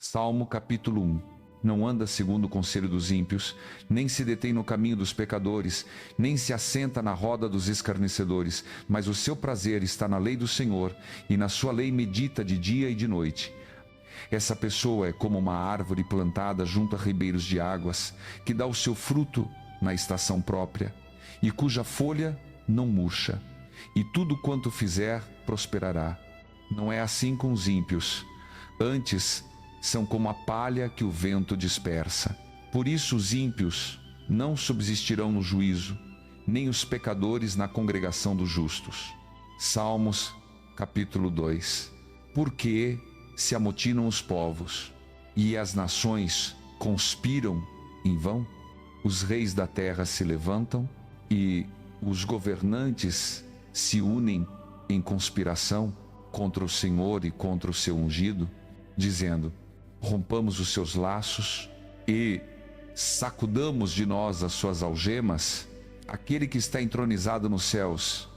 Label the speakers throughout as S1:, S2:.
S1: Salmo capítulo 1. Não anda segundo o conselho dos ímpios, nem se detém no caminho dos pecadores, nem se assenta na roda dos escarnecedores, mas o seu prazer está na lei do Senhor, e na sua lei medita de dia e de noite. Essa pessoa é como uma árvore plantada junto a ribeiros de águas, que dá o seu fruto na estação própria, e cuja folha não murcha, e tudo quanto fizer prosperará. Não é assim com os ímpios. Antes, são como a palha que o vento dispersa. Por isso os ímpios não subsistirão no juízo, nem os pecadores na congregação dos justos. Salmos, capítulo 2. Por que se amotinam os povos, e as nações conspiram em vão? Os reis da terra se levantam, e os governantes se unem em conspiração contra o Senhor e contra o seu ungido, dizendo: rompamos os seus laços e sacudamos de nós as suas algemas. Aquele que está entronizado nos céus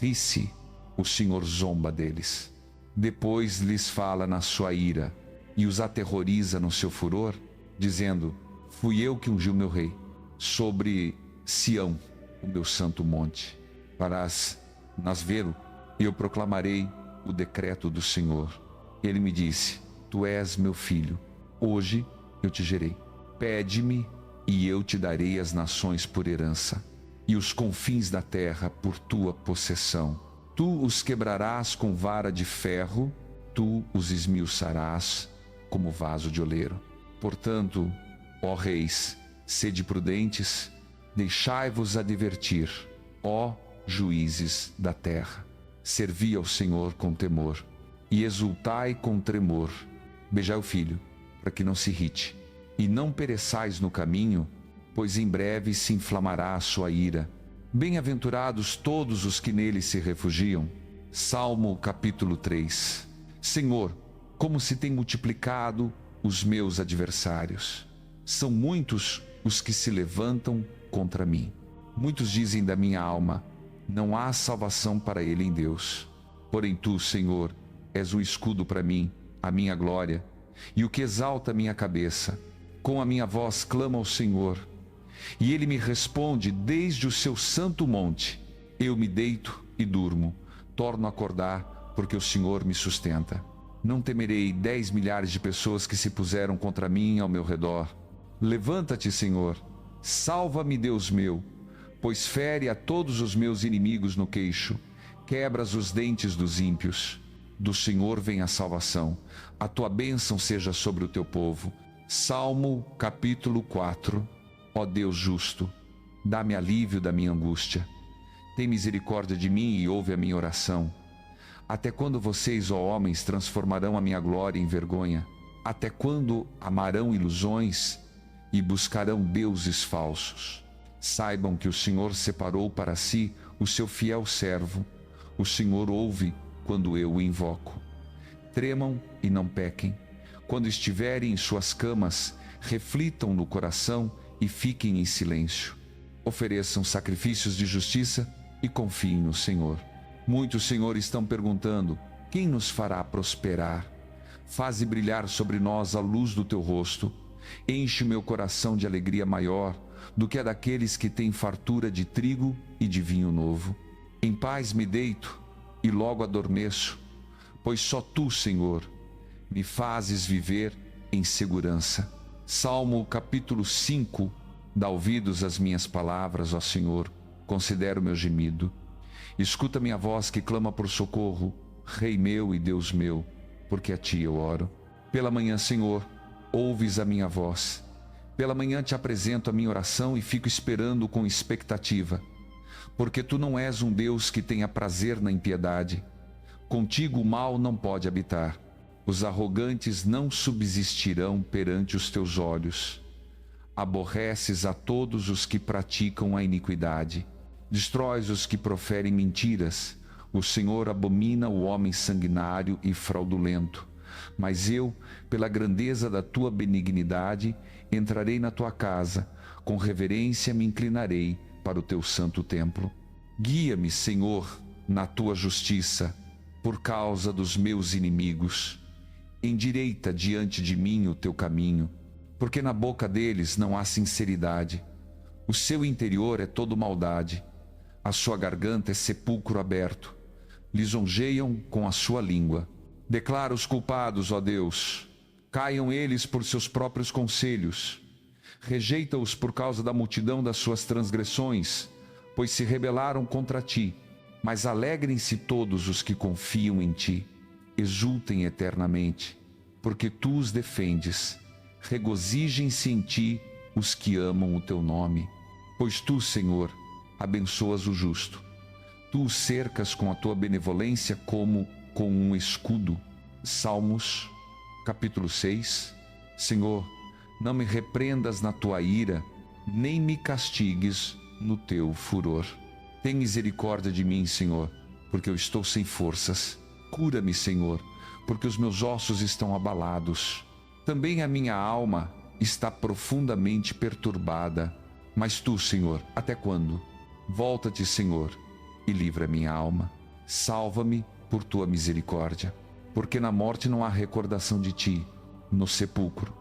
S1: ri-se, o Senhor zomba deles. Depois lhes fala na sua ira e os aterroriza no seu furor, dizendo: fui eu que ungi o meu rei sobre Sião, o meu santo monte. Farás nasvê-lo, e eu proclamarei o decreto do Senhor. Ele me disse: tu és meu filho, hoje eu te gerei. Pede-me, e eu te darei as nações por herança, e os confins da terra por tua possessão. Tu os quebrarás com vara de ferro, tu os esmiuçarás como vaso de oleiro. Portanto, ó reis, sede prudentes, deixai-vos advertir, ó juízes da terra. Servi ao Senhor com temor, e exultai com tremor. Beijai o filho, para que não se irrite, e não pereçais no caminho, pois em breve se inflamará a sua ira. Bem-aventurados todos os que nele se refugiam. Salmo capítulo 3. Senhor, como se tem multiplicado os meus adversários. São muitos os que se levantam contra mim. Muitos dizem da minha alma: não há salvação para ele em Deus. Porém tu, Senhor, és um escudo para mim, a minha glória, e o que exalta a minha cabeça. Com a minha voz clamo ao Senhor, e ele me responde desde o seu santo monte. Eu me deito e durmo, torno a acordar, porque o Senhor me sustenta. Não temerei 10 milhares de pessoas que se puseram contra mim ao meu redor. Levanta-te, Senhor, salva-me, Deus meu, pois fere a todos os meus inimigos no queixo, quebras os dentes dos ímpios. Do Senhor vem a salvação, a tua bênção seja sobre o teu povo. Salmo capítulo 4. Ó Deus justo, dá-me alívio da minha angústia. Tem misericórdia de mim e ouve a minha oração. Até quando vocês, ó homens, transformarão a minha glória em vergonha? Até quando amarão ilusões e buscarão deuses falsos? Saibam que o Senhor separou para si o seu fiel servo. O Senhor ouve quando eu o invoco. Tremam e não pequem. Quando estiverem em suas camas, reflitam no coração e fiquem em silêncio. Ofereçam sacrifícios de justiça e confiem no Senhor. Muitos, Senhor, estão perguntando: quem nos fará prosperar? Faze brilhar sobre nós a luz do teu rosto. Enche meu coração de alegria maior do que a daqueles que têm fartura de trigo e de vinho novo. Em paz me deito e logo adormeço, pois só tu, Senhor, me fazes viver em segurança. Salmo capítulo 5. Dá ouvidos às minhas palavras, ó Senhor, considera o meu gemido. Escuta minha voz que clama por socorro, Rei meu e Deus meu, porque a ti eu oro. Pela manhã, Senhor, ouves a minha voz. Pela manhã te apresento a minha oração e fico esperando com expectativa, porque tu não és um Deus que tenha prazer na impiedade. Contigo o mal não pode habitar. Os arrogantes não subsistirão perante os teus olhos. Aborreces a todos os que praticam a iniquidade. Destróis os que proferem mentiras. O Senhor abomina o homem sanguinário e fraudulento. Mas eu, pela grandeza da tua benignidade, entrarei na tua casa. Com reverência me inclinarei para o teu santo templo. Guia-me, Senhor, na tua justiça, por causa dos meus inimigos. endireita diante de mim o teu caminho, porque na boca deles não há sinceridade. O seu interior é todo maldade, a sua garganta é sepulcro aberto. Lisonjeiam com a sua língua. Declara os culpados, ó Deus. Caiam eles por seus próprios conselhos. Rejeita-os por causa da multidão das suas transgressões, pois se rebelaram contra ti. Mas alegrem-se todos os que confiam em ti. Exultem eternamente, porque tu os defendes. Regozijem-se em ti os que amam o teu nome. Pois tu, Senhor, abençoas o justo. Tu o cercas com a tua benevolência como com um escudo. Salmos, capítulo 6. Senhor, não me repreendas na tua ira, nem me castigues no teu furor. Tem misericórdia de mim, Senhor, porque eu estou sem forças. Cura-me, Senhor, porque os meus ossos estão abalados. Também a minha alma está profundamente perturbada. Mas tu, Senhor, até quando? Volta-te, Senhor, e livra minha alma. Salva-me por tua misericórdia, porque na morte não há recordação de ti, no sepulcro.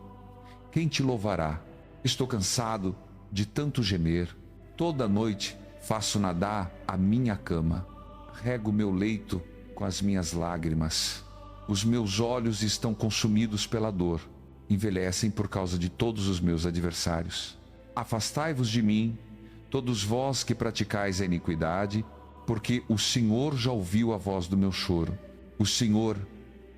S1: Quem te louvará? Estou cansado de tanto gemer. Toda noite faço nadar a minha cama. Rego meu leito com as minhas lágrimas. Os meus olhos estão consumidos pela dor. Envelhecem por causa de todos os meus adversários. Afastai-vos de mim, todos vós que praticais a iniquidade, porque o Senhor já ouviu a voz do meu choro. O Senhor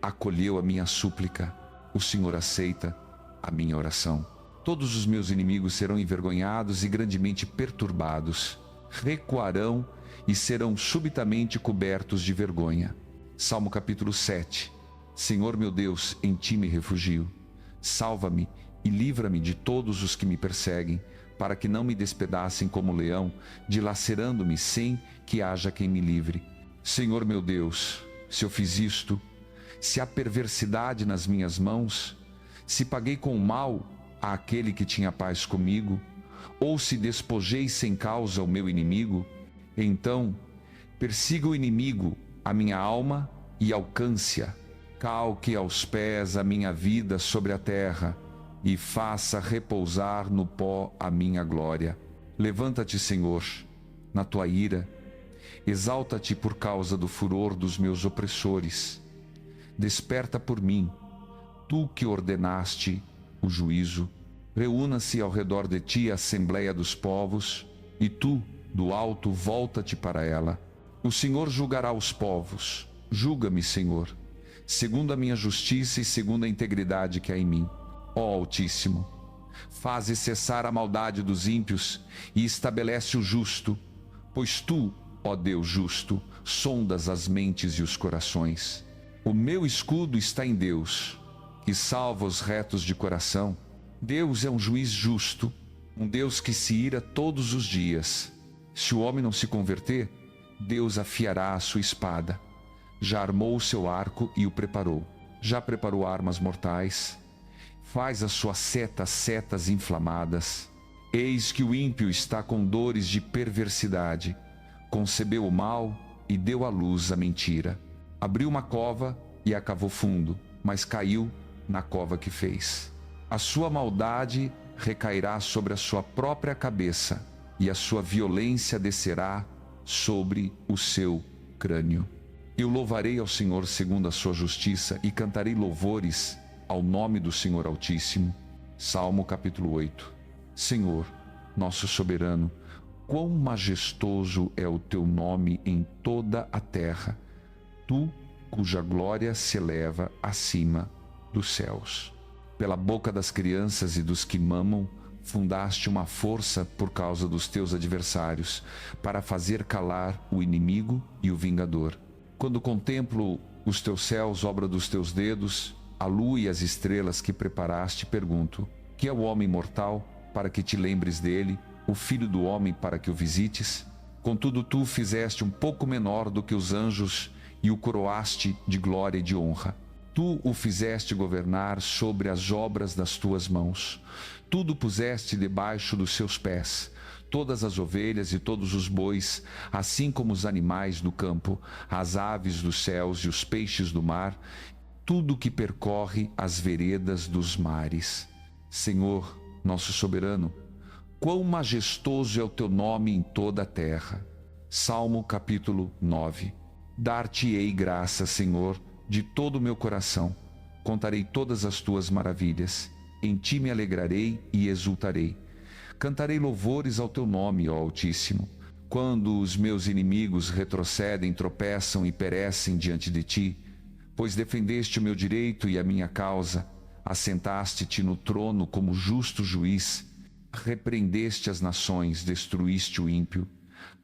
S1: acolheu a minha súplica. O Senhor aceita a minha oração. Todos os meus inimigos serão envergonhados e grandemente perturbados. Recuarão e serão subitamente cobertos de vergonha. Salmo capítulo 7. Senhor meu Deus, em ti me refugio. Salva-me e livra-me de todos os que me perseguem, para que não me despedacem como leão, dilacerando-me sem que haja quem me livre. Senhor meu Deus, se eu fiz isto, se há perversidade nas minhas mãos, se paguei com o mal àquele que tinha paz comigo, ou se despojei sem causa o meu inimigo, então persiga o inimigo a minha alma e alcance-a. Calque aos pés a minha vida sobre a terra e faça repousar no pó a minha glória. Levanta-te, Senhor, na tua ira. Exalta-te por causa do furor dos meus opressores. Desperta por mim, tu que ordenaste o juízo. Reúna-se ao redor de ti a assembleia dos povos, e tu, do alto, volta-te para ela. O Senhor julgará os povos. Julga-me, Senhor, segundo a minha justiça e segundo a integridade que há em mim. Ó Altíssimo, faze cessar a maldade dos ímpios e estabelece o justo, pois tu, ó Deus justo, sondas as mentes e os corações. O meu escudo está em Deus, que salva os retos de coração. Deus é um juiz justo, um Deus que se ira todos os dias. Se o homem não se converter, Deus afiará a sua espada. Já armou o seu arco e o preparou. Já preparou armas mortais. Faz a sua seta setas inflamadas. Eis que o ímpio está com dores de perversidade. Concebeu o mal e deu à luz a mentira. Abriu uma cova e a cavou fundo, mas caiu na cova que fez. A sua maldade recairá sobre a sua própria cabeça, e a sua violência descerá sobre o seu crânio. Eu louvarei ao Senhor segundo a sua justiça e cantarei louvores ao nome do Senhor Altíssimo. Salmo capítulo 8. Senhor, nosso soberano, quão majestoso é o teu nome em toda a terra, tu cuja glória se eleva acima dos céus. Pela boca das crianças e dos que mamam, fundaste uma força por causa dos teus adversários, para fazer calar o inimigo e o vingador. Quando contemplo os teus céus, obra dos teus dedos, a lua e as estrelas que preparaste, pergunto: que é o homem mortal para que te lembres dele, o filho do homem para que o visites? Contudo, tu o fizeste um pouco menor do que os anjos e o coroaste de glória e de honra. Tu o fizeste governar sobre as obras das tuas mãos. Tudo puseste debaixo dos seus pés, todas as ovelhas e todos os bois, assim como os animais do campo, as aves dos céus e os peixes do mar, tudo que percorre as veredas dos mares. Senhor, nosso soberano, quão majestoso é o teu nome em toda a terra. Salmo capítulo 9. Dar-te-ei graça, Senhor, de todo o meu coração. Contarei todas as tuas maravilhas. Em ti me alegrarei e exultarei. Cantarei louvores ao teu nome, ó Altíssimo. Quando os meus inimigos retrocedem, tropeçam e perecem diante de ti, pois defendeste o meu direito e a minha causa, assentaste-te no trono como justo juiz, repreendeste as nações, destruíste o ímpio,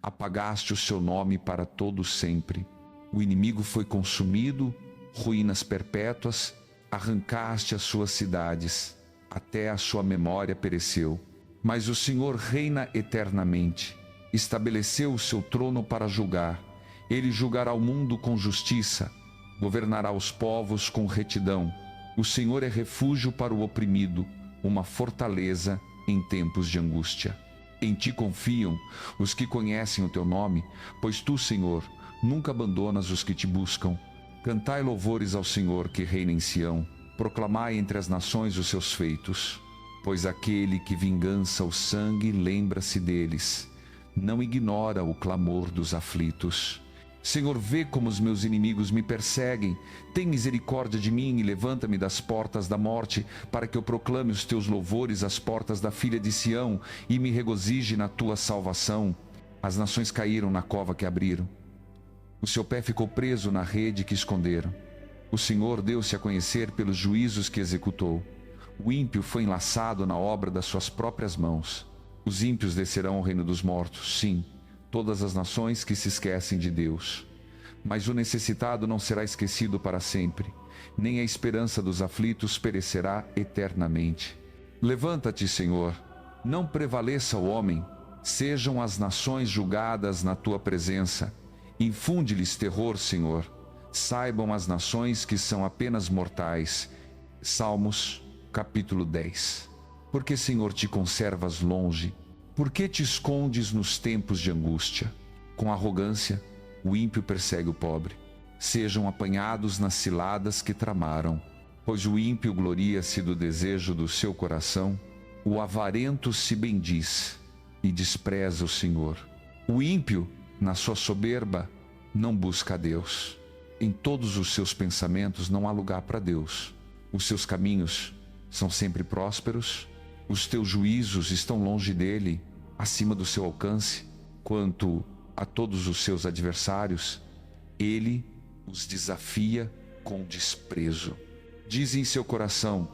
S1: apagaste o seu nome para todo sempre. O inimigo foi consumido, ruínas perpétuas, arrancaste as suas cidades, até a sua memória pereceu. Mas o Senhor reina eternamente, estabeleceu o seu trono para julgar. Ele julgará o mundo com justiça, governará os povos com retidão. O Senhor é refúgio para o oprimido, uma fortaleza em tempos de angústia. Em ti confiam os que conhecem o teu nome, pois tu, Senhor, nunca abandonas os que te buscam. Cantai louvores ao Senhor que reina em Sião, proclamai entre as nações os seus feitos. Pois aquele que vingança o sangue lembra-se deles, não ignora o clamor dos aflitos. Senhor, vê como os meus inimigos me perseguem. Tem misericórdia de mim e levanta-me das portas da morte, para que eu proclame os teus louvores às portas da filha de Sião e me regozije na tua salvação. As nações caíram na cova que abriram. O seu pé ficou preso na rede que esconderam. O Senhor deu-se a conhecer pelos juízos que executou. O ímpio foi enlaçado na obra das suas próprias mãos. Os ímpios descerão ao reino dos mortos, sim, todas as nações que se esquecem de Deus. Mas o necessitado não será esquecido para sempre, nem a esperança dos aflitos perecerá eternamente. Levanta-te, Senhor, não prevaleça o homem, sejam as nações julgadas na tua presença. Infunde-lhes terror, Senhor. Saibam as nações que são apenas mortais. Salmos, capítulo 10. Porque, Senhor, te conservas longe? Por que te escondes nos tempos de angústia? Com arrogância, o ímpio persegue o pobre. Sejam apanhados nas ciladas que tramaram. Pois o ímpio gloria-se do desejo do seu coração. O avarento se bendiz e despreza o Senhor. O ímpio, na sua soberba, não busca a Deus. Em todos os seus pensamentos não há lugar para Deus. Os seus caminhos são sempre prósperos. Os teus juízos estão longe dele, acima do seu alcance. Quanto a todos os seus adversários, ele os desafia com desprezo. Diz em seu coração: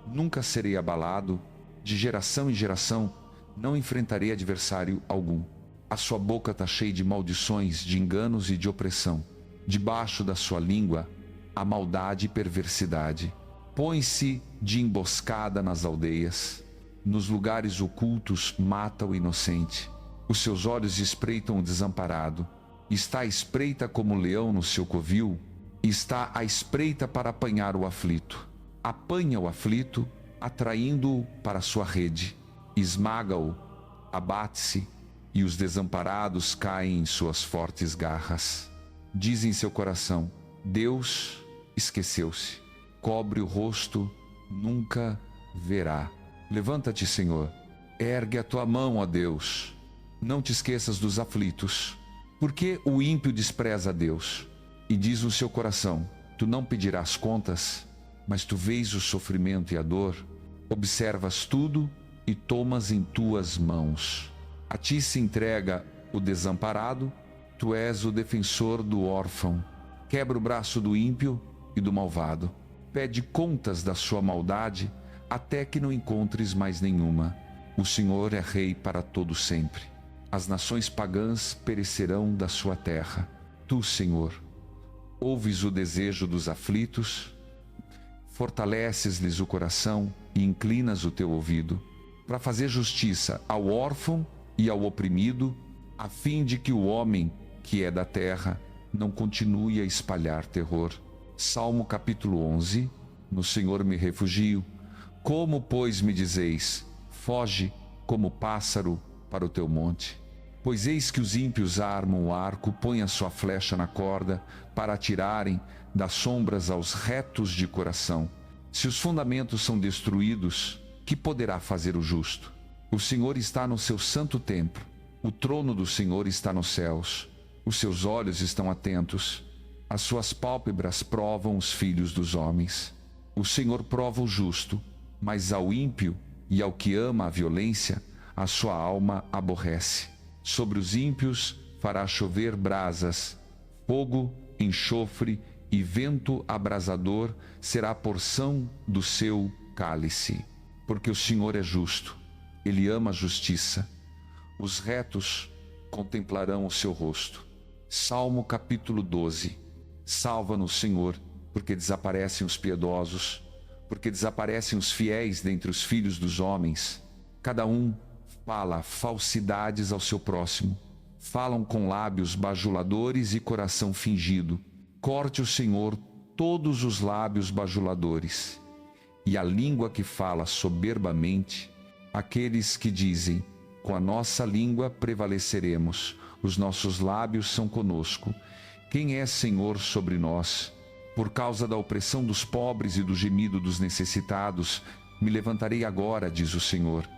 S1: nunca serei abalado, de geração em geração não enfrentarei adversário algum. A sua boca está cheia de maldições, de enganos e de opressão. Debaixo da sua língua há maldade e perversidade. Põe-se de emboscada nas aldeias. Nos lugares ocultos mata o inocente. Os seus olhos espreitam o desamparado. Está à espreita como o leão no seu covil. Está à espreita para apanhar o aflito. Apanha o aflito, atraindo-o para sua rede. Esmaga-o, abate-se, e os desamparados caem em suas fortes garras. Diz em seu coração: Deus esqueceu-se. Cobre o rosto, nunca verá. Levanta-te, Senhor. Ergue a tua mão, ó Deus. Não te esqueças dos aflitos. Porque o ímpio despreza a Deus e diz no seu coração: tu não pedirás contas, mas tu vês o sofrimento e a dor, observas tudo e tomas em tuas mãos. A ti se entrega o desamparado, tu és o defensor do órfão. Quebra o braço do ímpio e do malvado. Pede contas da sua maldade, até que não encontres mais nenhuma. O Senhor é rei para todo sempre. As nações pagãs perecerão da sua terra. Tu, Senhor, ouves o desejo dos aflitos, fortaleces-lhes o coração e inclinas o teu ouvido, para fazer justiça ao órfão e ao oprimido, a fim de que o homem que é da terra não continue a espalhar terror. Salmo capítulo 11. No Senhor me refugio. Como, pois, me dizeis: foge como pássaro para o teu monte? Pois eis que os ímpios armam o arco, põem a sua flecha na corda, para atirarem das sombras aos retos de coração. Se os fundamentos são destruídos, que poderá fazer o justo? O Senhor está no seu santo templo, o trono do Senhor está nos céus. Os seus olhos estão atentos, as suas pálpebras provam os filhos dos homens. O Senhor prova o justo, mas ao ímpio e ao que ama a violência, a sua alma aborrece. Sobre os ímpios fará chover brasas, fogo, enxofre e vento abrasador será a porção do seu cálice. Porque o Senhor é justo, Ele ama a justiça. Os retos contemplarão o seu rosto. Salmo capítulo 12. Salva-nos, Senhor, porque desaparecem os piedosos, porque desaparecem os fiéis dentre os filhos dos homens. Cada um fala falsidades ao seu próximo. Falam com lábios bajuladores e coração fingido. Corte o Senhor todos os lábios bajuladores. E a língua que fala soberbamente, aqueles que dizem, com a nossa língua prevaleceremos, os nossos lábios são conosco. Quem é Senhor sobre nós? Por causa da opressão dos pobres e do gemido dos necessitados, me levantarei agora, diz o Senhor.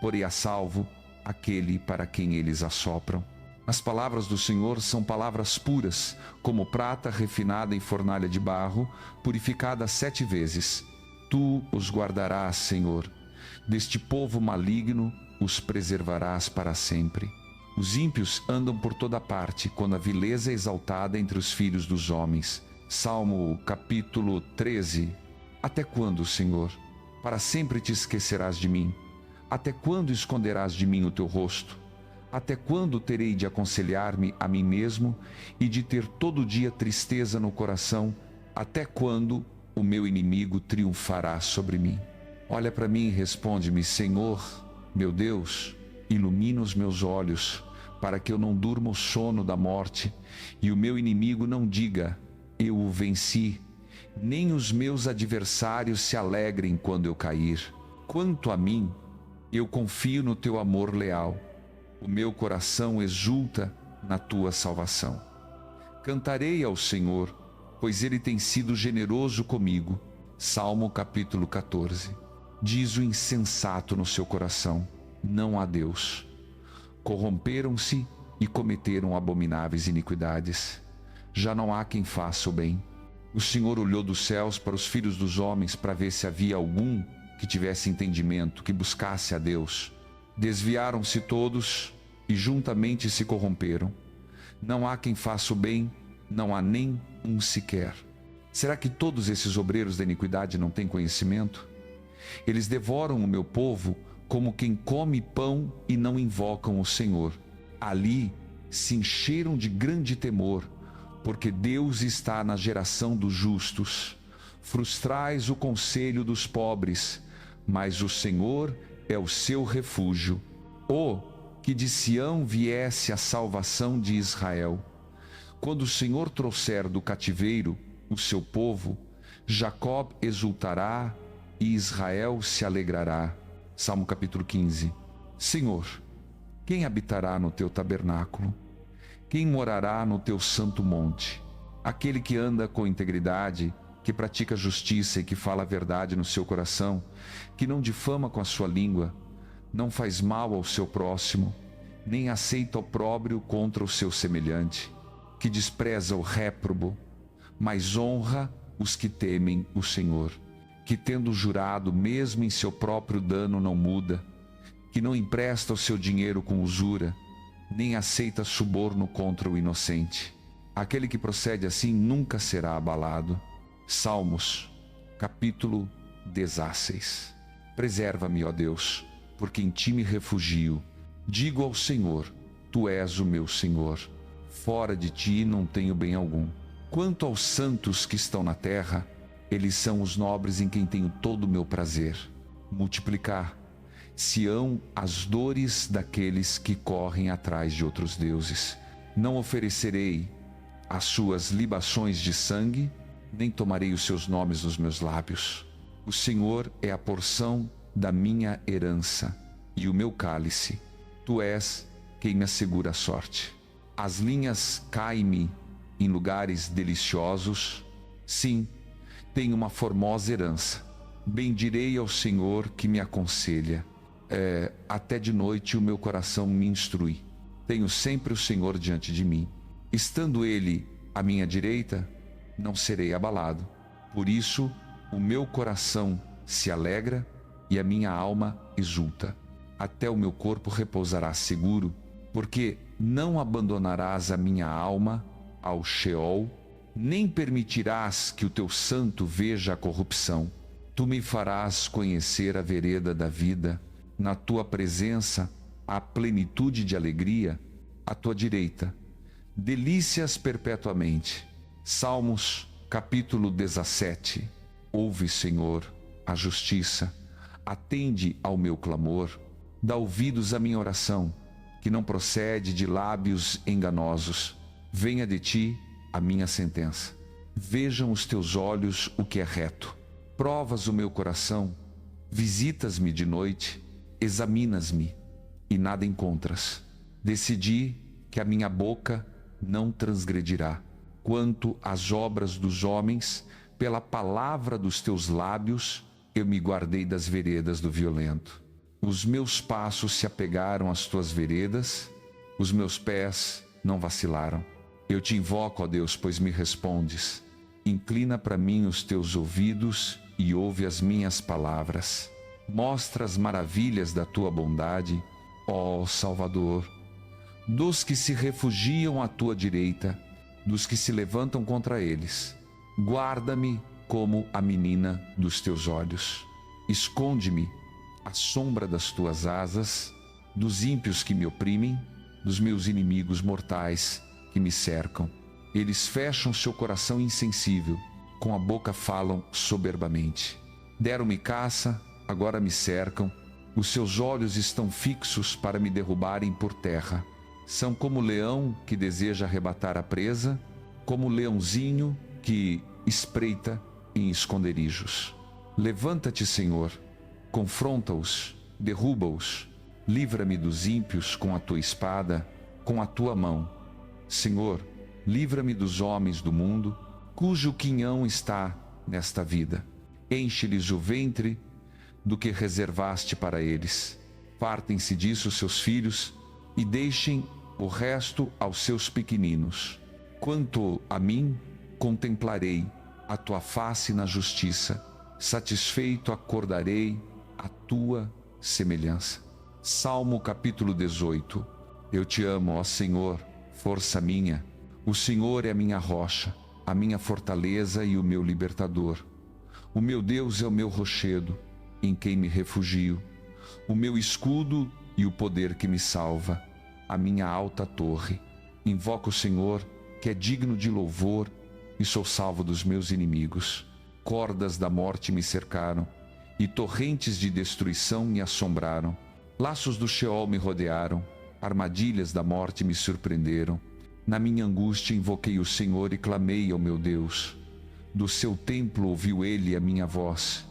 S1: Porei a salvo aquele para quem eles assopram. As palavras do Senhor são palavras puras, como prata refinada em fornalha de barro, purificada 7 vezes. Tu os guardarás, Senhor. Deste povo maligno os preservarás para sempre. Os ímpios andam por toda parte, quando a vileza é exaltada entre os filhos dos homens. Salmo capítulo 13. Até quando, Senhor? Para sempre te esquecerás de mim? Até quando esconderás de mim o teu rosto? Até quando terei de aconselhar-me a mim mesmo e de ter todo dia tristeza no coração? Até quando o meu inimigo triunfará sobre mim? Olha para mim e responde-me, Senhor, meu Deus, ilumina os meus olhos, para que eu não durma o sono da morte, e o meu inimigo não diga, eu o venci, nem os meus adversários se alegrem quando eu cair. Quanto a mim, eu confio no teu amor leal, o meu coração exulta na tua salvação. Cantarei ao Senhor, pois Ele tem sido generoso comigo. Salmo capítulo 14. Diz o insensato no seu coração, não há Deus. Corromperam-se e cometeram abomináveis iniquidades. Já não há quem faça o bem. O Senhor olhou dos céus para os filhos dos homens para ver se havia algum que tivesse entendimento, que buscasse a Deus. Desviaram-se todos e juntamente se corromperam. Não há quem faça o bem, não há nem um sequer. Será que todos esses obreiros da iniquidade não têm conhecimento? Eles devoram o meu povo como quem come pão e não invocam o Senhor. Ali se encheram de grande temor, porque Deus está na geração dos justos. Frustrais o conselho dos pobres, mas o Senhor é o seu refúgio. Oh, que de Sião viesse a salvação de Israel! Quando o Senhor trouxer do cativeiro o seu povo, Jacó exultará e Israel se alegrará. Salmo capítulo 15. Senhor, quem habitará no teu tabernáculo? Quem morará no teu santo monte? Aquele que anda com integridade, que pratica justiça e que fala a verdade no seu coração, que não difama com a sua língua, não faz mal ao seu próximo, nem aceita opróbrio contra o seu semelhante, que despreza o réprobo, mas honra os que temem o Senhor, que tendo jurado mesmo em seu próprio dano não muda, que não empresta o seu dinheiro com usura, nem aceita suborno contra o inocente. Aquele que procede assim nunca será abalado. Salmos, capítulo 16. Preserva-me, ó Deus, porque em ti me refugio. Digo ao Senhor, tu és o meu Senhor. Fora de ti não tenho bem algum. Quanto aos santos que estão na terra, eles são os nobres em quem tenho todo o meu prazer. Multiplicar Sião as dores daqueles que correm atrás de outros deuses. Não oferecerei as suas libações de sangue, nem tomarei os seus nomes nos meus lábios. O Senhor é a porção da minha herança e o meu cálice. Tu és quem me assegura a sorte. As linhas caem-me em lugares deliciosos. Sim, tenho uma formosa herança. Bendirei ao Senhor que me aconselha. Até de noite o meu coração me instrui. Tenho sempre o Senhor diante de mim. Estando Ele à minha direita, não serei abalado. Por isso, o meu coração se alegra e a minha alma exulta. Até o meu corpo repousará seguro, porque não abandonarás a minha alma ao Sheol, nem permitirás que o teu santo veja a corrupção. Tu me farás conhecer a vereda da vida. Na tua presença há plenitude de alegria, à tua direita, delícias perpetuamente. Salmos, capítulo 17. Ouve, Senhor, a justiça, atende ao meu clamor, dá ouvidos à minha oração, que não procede de lábios enganosos. Venha de ti a minha sentença. Vejam os teus olhos o que é reto. Provas o meu coração, visitas-me de noite, examinas-me e nada encontras. Decidi que a minha boca não transgredirá. Quanto às obras dos homens, pela palavra dos teus lábios, eu me guardei das veredas do violento. Os meus passos se apegaram às tuas veredas, os meus pés não vacilaram. Eu te invoco, ó Deus, pois me respondes. Inclina para mim os teus ouvidos e ouve as minhas palavras. Mostra as maravilhas da tua bondade, ó Salvador. Dos que se refugiam à tua direita, dos que se levantam contra eles. Guarda-me como a menina dos teus olhos. Esconde-me à sombra das tuas asas, dos ímpios que me oprimem, dos meus inimigos mortais que me cercam. Eles fecham seu coração insensível, com a boca falam soberbamente. Deram-me caça, agora me cercam. Os seus olhos estão fixos para me derrubarem por terra. São como o leão que deseja arrebatar a presa, como o leãozinho que espreita em esconderijos. Levanta-te, Senhor, confronta-os, derruba-os, livra-me dos ímpios com a tua espada, com a tua mão. Senhor, livra-me dos homens do mundo, cujo quinhão está nesta vida. Enche-lhes o ventre do que reservaste para eles. Fartem-se disso seus filhos e deixem o resto aos seus pequeninos. Quanto a mim, contemplarei a tua face na justiça, satisfeito acordarei a tua semelhança. Salmo capítulo 18. Eu te amo, ó Senhor, força minha. O Senhor é a minha rocha, a minha fortaleza e o meu libertador. O meu Deus é o meu rochedo, em quem me refugio, o meu escudo e o poder que me salva, a minha alta torre. Invoco o Senhor, que é digno de louvor, e sou salvo dos meus inimigos. Cordas da morte me cercaram, e torrentes de destruição me assombraram. Laços do Sheol me rodearam, armadilhas da morte me surpreenderam. Na minha angústia invoquei o Senhor e clamei ao meu Deus. Do seu templo ouviu ele a minha voz,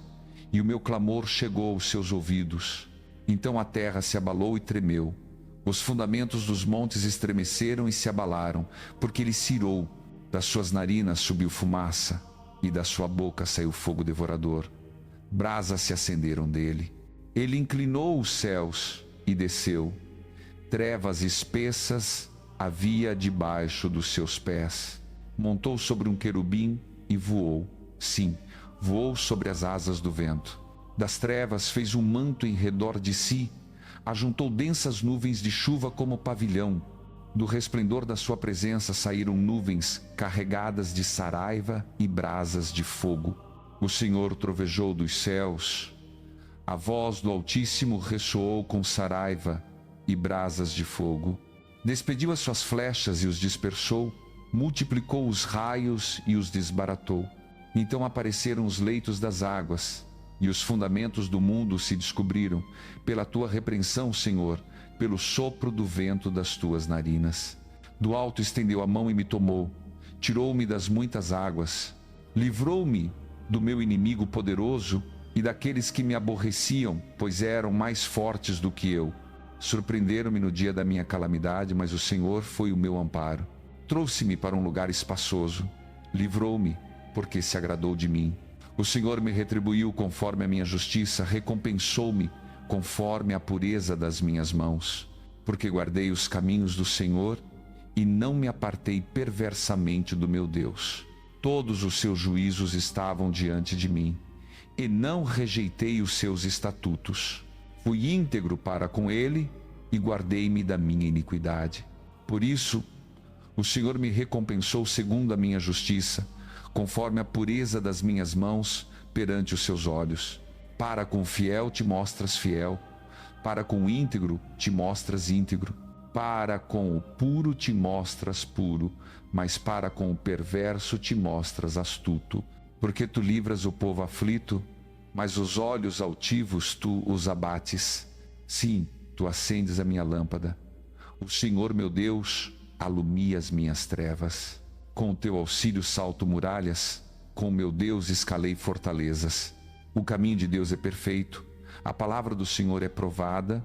S1: e o meu clamor chegou aos seus ouvidos. Então a terra se abalou e tremeu. Os fundamentos dos montes estremeceram e se abalaram, porque ele cirou. Das suas narinas subiu fumaça, e da sua boca saiu fogo devorador. Brasas se acenderam dele. Ele inclinou os céus e desceu. Trevas espessas havia debaixo dos seus pés. Montou sobre um querubim e voou. Sim, voou sobre as asas do vento. Das trevas fez um manto em redor de si. Ajuntou densas nuvens de chuva como pavilhão. Do resplendor da sua presença saíram nuvens carregadas de saraiva e brasas de fogo. O Senhor trovejou dos céus. A voz do Altíssimo ressoou com saraiva e brasas de fogo. Despediu as suas flechas e os dispersou, multiplicou os raios e os desbaratou. Então apareceram os leitos das águas, e os fundamentos do mundo se descobriram, pela tua repreensão, Senhor, pelo sopro do vento das tuas narinas. Do alto estendeu a mão e me tomou, tirou-me das muitas águas, livrou-me do meu inimigo poderoso e daqueles que me aborreciam, pois eram mais fortes do que eu. Surpreenderam-me no dia da minha calamidade, mas o Senhor foi o meu amparo. Trouxe-me para um lugar espaçoso. Livrou-me, porque se agradou de mim. O Senhor me retribuiu conforme a minha justiça, recompensou-me conforme a pureza das minhas mãos. Porque guardei os caminhos do Senhor e não me apartei perversamente do meu Deus. Todos os seus juízos estavam diante de mim, e não rejeitei os seus estatutos. Fui íntegro para com ele e guardei-me da minha iniquidade. Por isso, o Senhor me recompensou segundo a minha justiça, conforme a pureza das minhas mãos perante os seus olhos. Para com o fiel te mostras fiel, para com o íntegro te mostras íntegro, para com o puro te mostras puro, mas para com o perverso te mostras astuto. Porque tu livras o povo aflito, mas os olhos altivos tu os abates. Sim, tu acendes a minha lâmpada. O Senhor meu Deus alumia as minhas trevas. Com o teu auxílio salto muralhas, com o meu Deus escalei fortalezas. O caminho de Deus é perfeito, a palavra do Senhor é provada,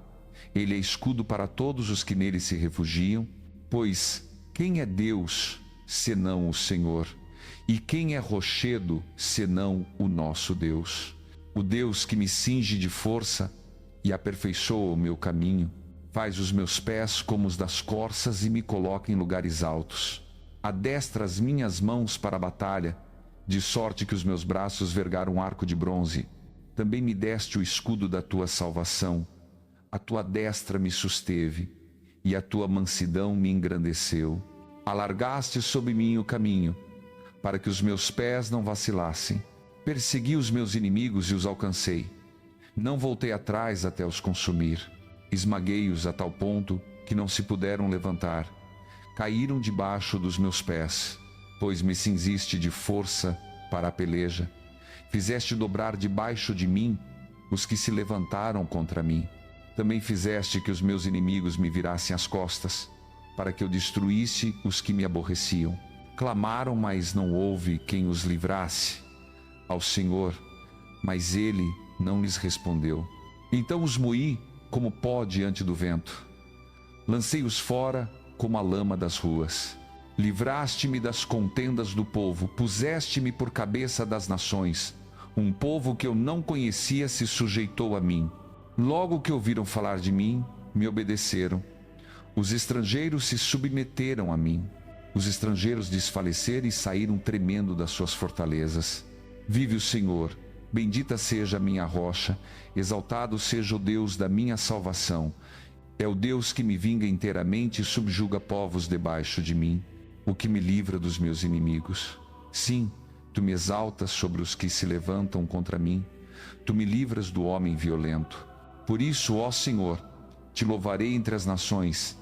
S1: ele é escudo para todos os que nele se refugiam. Pois quem é Deus senão o Senhor? E quem é rochedo senão o nosso Deus? O Deus que me cinge de força e aperfeiçoa o meu caminho, faz os meus pés como os das corças e me coloca em lugares altos. Adestra as minhas mãos para a batalha, de sorte que os meus braços vergaram um arco de bronze. Também me deste o escudo da tua salvação. A tua destra me susteve, e a tua mansidão me engrandeceu. Alargaste sobre mim o caminho, para que os meus pés não vacilassem. Persegui os meus inimigos e os alcancei. Não voltei atrás até os consumir. Esmaguei-os a tal ponto que não se puderam levantar. Caíram debaixo dos meus pés, pois me cinziste de força para a peleja. Fizeste dobrar debaixo de mim os que se levantaram contra mim. Também fizeste que os meus inimigos me virassem as costas, para que eu destruísse os que me aborreciam. Clamaram, mas não houve quem os livrasse. Ao Senhor, mas ele não lhes respondeu. Então os moí como pó diante do vento. Lancei-os fora como a lama das ruas. Livraste-me das contendas do povo, puseste-me por cabeça das nações. Um povo que eu não conhecia se sujeitou a mim. Logo que ouviram falar de mim, me obedeceram. Os estrangeiros se submeteram a mim. Os estrangeiros desfaleceram e saíram tremendo das suas fortalezas. Vive o Senhor, bendita seja a minha rocha, exaltado seja o Deus da minha salvação. É o Deus que me vinga inteiramente e subjuga povos debaixo de mim, o que me livra dos meus inimigos. Sim, tu me exaltas sobre os que se levantam contra mim, tu me livras do homem violento. Por isso, ó Senhor, te louvarei entre as nações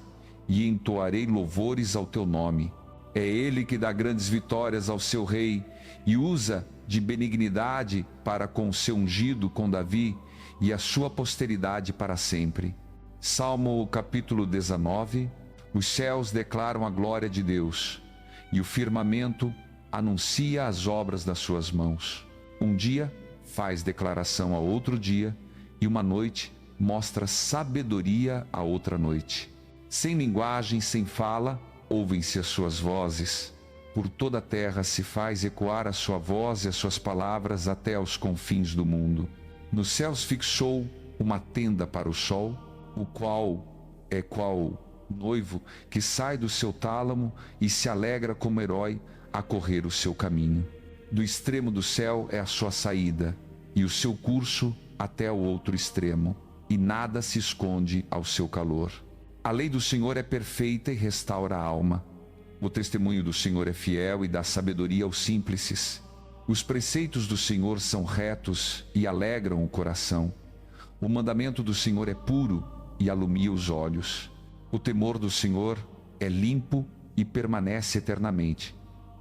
S1: e entoarei louvores ao teu nome. É ele que dá grandes vitórias ao seu rei e usa de benignidade para com o seu ungido, com Davi, e a sua posteridade para sempre. Salmo capítulo 19. Os céus declaram a glória de Deus, e o firmamento anuncia as obras das suas mãos. Um dia faz declaração a outro dia, e uma noite mostra sabedoria a outra noite. Sem linguagem, sem fala, ouvem-se as suas vozes. Por toda a terra se faz ecoar a sua voz e as suas palavras até aos confins do mundo. Nos céus fixou uma tenda para o sol, o qual é qual noivo que sai do seu tálamo e se alegra como herói a correr o seu caminho. Do extremo do céu é a sua saída, e o seu curso até o outro extremo, e nada se esconde ao seu calor. A lei do Senhor é perfeita e restaura a alma. O testemunho do Senhor é fiel e dá sabedoria aos simples. Os preceitos do Senhor são retos e alegram o coração. O mandamento do Senhor é puro e alumia os olhos. O temor do Senhor é limpo e permanece eternamente.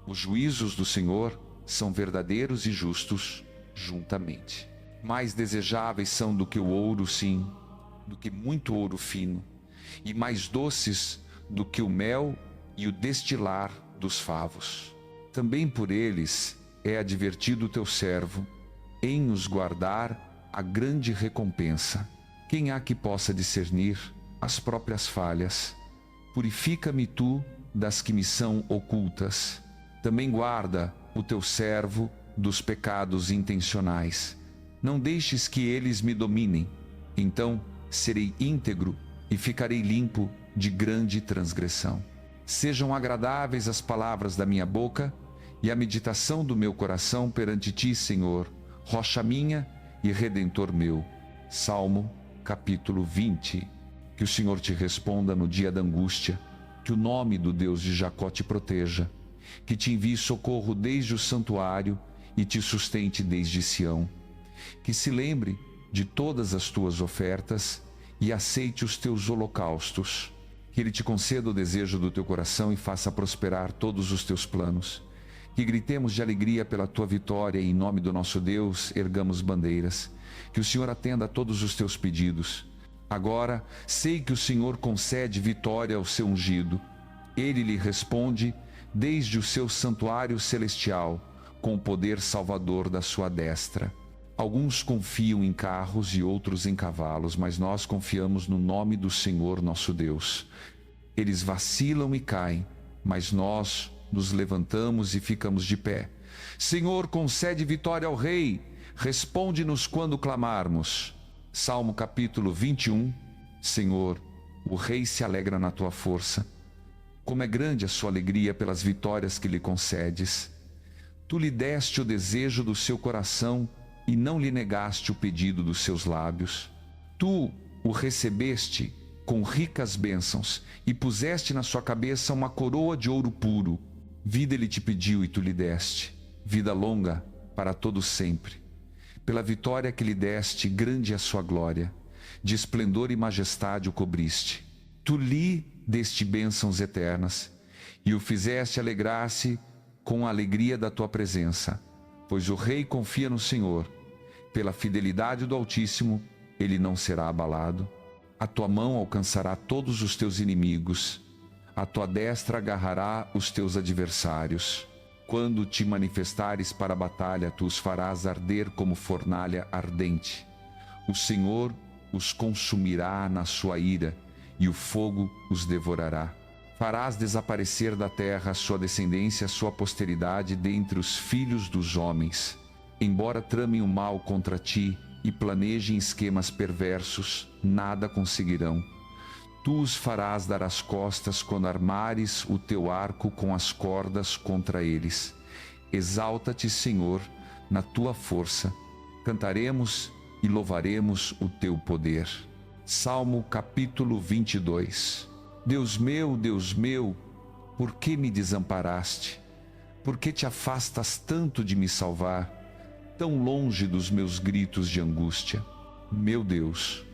S1: Os juízos do Senhor são verdadeiros e justos juntamente. Mais desejáveis são do que o ouro, sim, do que muito ouro fino, e mais doces do que o mel e o destilar dos favos. Também por eles é advertido o teu servo, em os guardar a grande recompensa. Quem há que possa discernir? as próprias falhas. Purifica-me tu das que me são ocultas. Também guarda o teu servo dos pecados intencionais. Não deixes que eles me dominem. Então serei íntegro e ficarei limpo de grande transgressão. Sejam agradáveis as palavras da minha boca e a meditação do meu coração perante ti, Senhor, rocha minha e redentor meu. Salmo capítulo 20. Que o Senhor te responda no dia da angústia, que o nome do Deus de Jacó te proteja, que te envie socorro desde o santuário e te sustente desde Sião, que se lembre de todas as tuas ofertas e aceite os teus holocaustos, que Ele te conceda o desejo do teu coração e faça prosperar todos os teus planos, que gritemos de alegria pela tua vitória e em nome do nosso Deus ergamos bandeiras, que o Senhor atenda a todos os teus pedidos. Agora sei que o Senhor concede vitória ao seu ungido. Ele lhe responde desde o seu santuário celestial, com o poder salvador da sua destra. Alguns confiam em carros e outros em cavalos, mas nós confiamos no nome do Senhor nosso Deus. Eles vacilam e caem, mas nós nos levantamos e ficamos de pé. Senhor, concede vitória ao Rei, responde-nos quando clamarmos. Salmo capítulo 21. Senhor, o Rei se alegra na tua força. Como é grande a sua alegria pelas vitórias que lhe concedes. Tu lhe deste o desejo do seu coração e não lhe negaste o pedido dos seus lábios. Tu o recebeste com ricas bênçãos e puseste na sua cabeça uma coroa de ouro puro. Vida ele te pediu e tu lhe deste, vida longa para todo sempre. Pela vitória que lhe deste, grande é a sua glória, de esplendor e majestade o cobriste. Tu lhe deste bênçãos eternas e o fizeste alegrar-se com a alegria da tua presença, pois o Rei confia no Senhor. Pela fidelidade do Altíssimo, ele não será abalado. A tua mão alcançará todos os teus inimigos, a tua destra agarrará os teus adversários. Quando te manifestares para a batalha, tu os farás arder como fornalha ardente. O Senhor os consumirá na sua ira, e o fogo os devorará. Farás desaparecer da terra a sua descendência, a sua posteridade dentre os filhos dos homens. Embora tramem o mal contra ti e planejem esquemas perversos, nada conseguirão. Tu os farás dar as costas quando armares o teu arco com as cordas contra eles. Exalta-te, Senhor, na tua força. Cantaremos e louvaremos o teu poder. Salmo capítulo 22. Deus meu, por que me desamparaste? Por que te afastas tanto de me salvar, tão longe dos meus gritos de angústia? Meu Deus,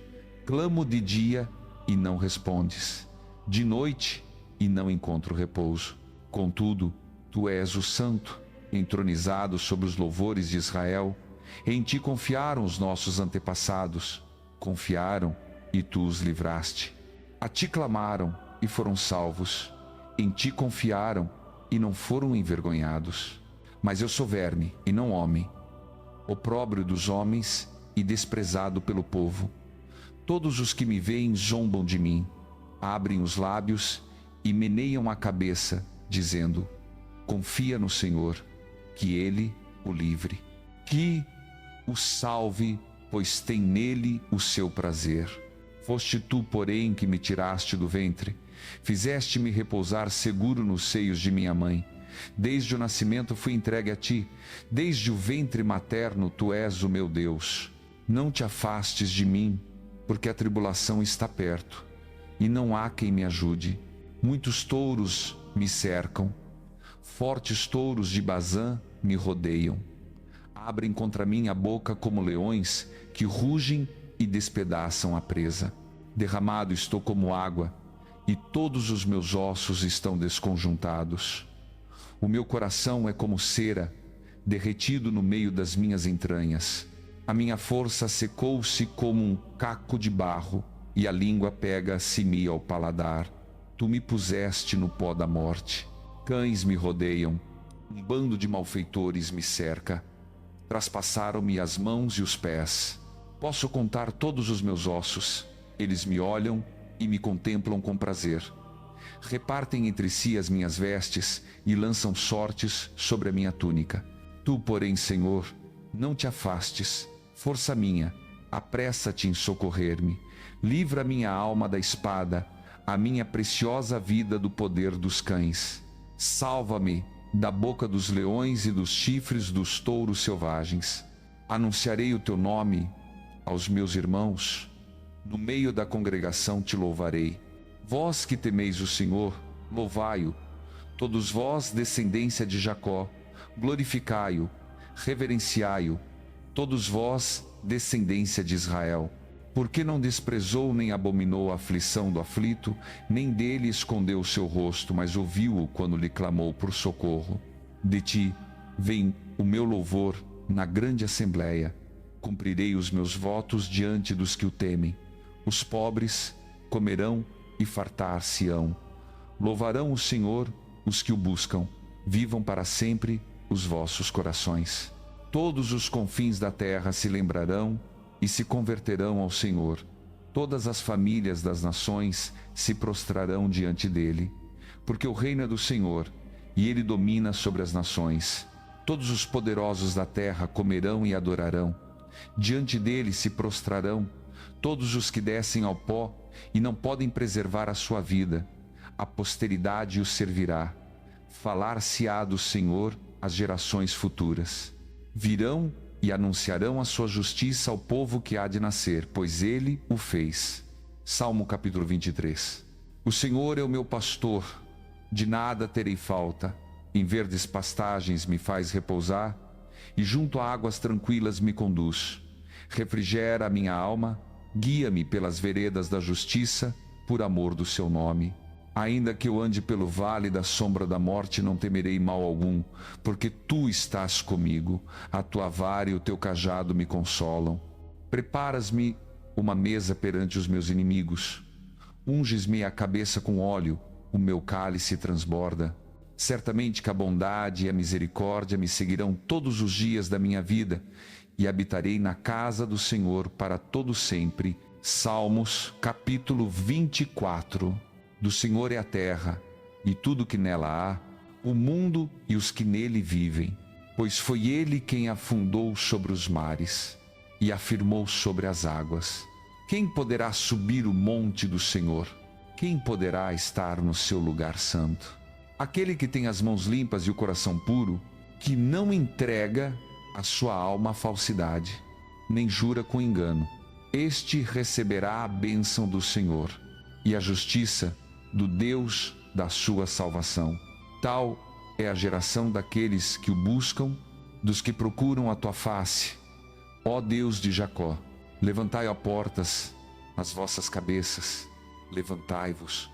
S1: clamo de dia e não respondes, de noite e não encontro repouso. Contudo, tu és o Santo, entronizado sobre os louvores de Israel. Em ti confiaram os nossos antepassados, confiaram e tu os livraste. A ti clamaram e foram salvos, em ti confiaram e não foram envergonhados. Mas eu sou verme e não homem, opróbrio dos homens e desprezado pelo povo. Todos os que me veem zombam de mim, abrem os lábios e meneiam a cabeça, dizendo: confia no Senhor, que Ele o livre. Que o salve, pois tem nele o seu prazer. Foste tu, porém, que me tiraste do ventre, fizeste-me repousar seguro nos seios de minha mãe. Desde o nascimento fui entregue a ti, desde o ventre materno tu és o meu Deus. Não te afastes de mim, porque a tribulação está perto, e não há quem me ajude. Muitos touros me cercam, fortes touros de Bazã me rodeiam. Abrem contra mim a boca como leões que rugem e despedaçam a presa. Derramado estou como água, e todos os meus ossos estão desconjuntados. O meu coração é como cera, derretido no meio das minhas entranhas. A minha força secou-se como um caco de barro, e a língua pega-se-me ao paladar. Tu me puseste no pó da morte. Cães me rodeiam, um bando de malfeitores me cerca. Traspassaram-me as mãos e os pés. Posso contar todos os meus ossos. Eles me olham e me contemplam com prazer. Repartem entre si as minhas vestes e lançam sortes sobre a minha túnica. Tu, porém, Senhor, não te afastes. Força minha, apressa-te em socorrer-me. Livra minha alma da espada, a minha preciosa vida do poder dos cães. Salva-me da boca dos leões e dos chifres dos touros selvagens. Anunciarei o teu nome aos meus irmãos. No meio da congregação te louvarei. Vós que temeis o Senhor, louvai-o. Todos vós, descendência de Jacó, glorificai-o, reverenciai-o. Todos vós, descendência de Israel. Porque não desprezou nem abominou a aflição do aflito, nem dele escondeu o seu rosto, mas ouviu-o quando lhe clamou por socorro. De ti vem o meu louvor na grande assembleia. Cumprirei os meus votos diante dos que o temem. Os pobres comerão e fartar-se-ão. Louvarão o Senhor os que o buscam. Vivam para sempre os vossos corações. Todos os confins da terra se lembrarão e se converterão ao Senhor. Todas as famílias das nações se prostrarão diante dele, porque o reino é do Senhor, e ele domina sobre as nações. Todos os poderosos da terra comerão e adorarão. Diante dele se prostrarão todos os que descem ao pó e não podem preservar a sua vida. A posteridade o servirá. Falar-se-á do Senhor às gerações futuras. Virão e anunciarão a sua justiça ao povo que há de nascer, pois ele o fez. Salmo capítulo 23. O Senhor é o meu pastor, de nada terei falta. Em verdes pastagens me faz repousar, e junto a águas tranquilas me conduz. Refrigera a minha alma, guia-me pelas veredas da justiça, por amor do seu nome. Ainda que eu ande pelo vale da sombra da morte, não temerei mal algum, porque tu estás comigo. A tua vara e o teu cajado me consolam. Preparas-me uma mesa perante os meus inimigos. Unges-me a cabeça com óleo, o meu cálice transborda. Certamente que a bondade e a misericórdia me seguirão todos os dias da minha vida, e habitarei na casa do Senhor para todo sempre. Salmos capítulo 24. Do Senhor é a terra, e tudo que nela há, o mundo e os que nele vivem. Pois foi ele quem afundou sobre os mares, e afirmou sobre as águas. Quem poderá subir o monte do Senhor? Quem poderá estar no seu lugar santo? Aquele que tem as mãos limpas e o coração puro, que não entrega a sua alma à falsidade, nem jura com engano. Este receberá a bênção do Senhor, e a justiça do Deus da sua salvação. Tal é a geração daqueles que o buscam, dos que procuram a tua face. Ó Deus de Jacó, levantai, ó portas, as vossas cabeças, levantai-vos,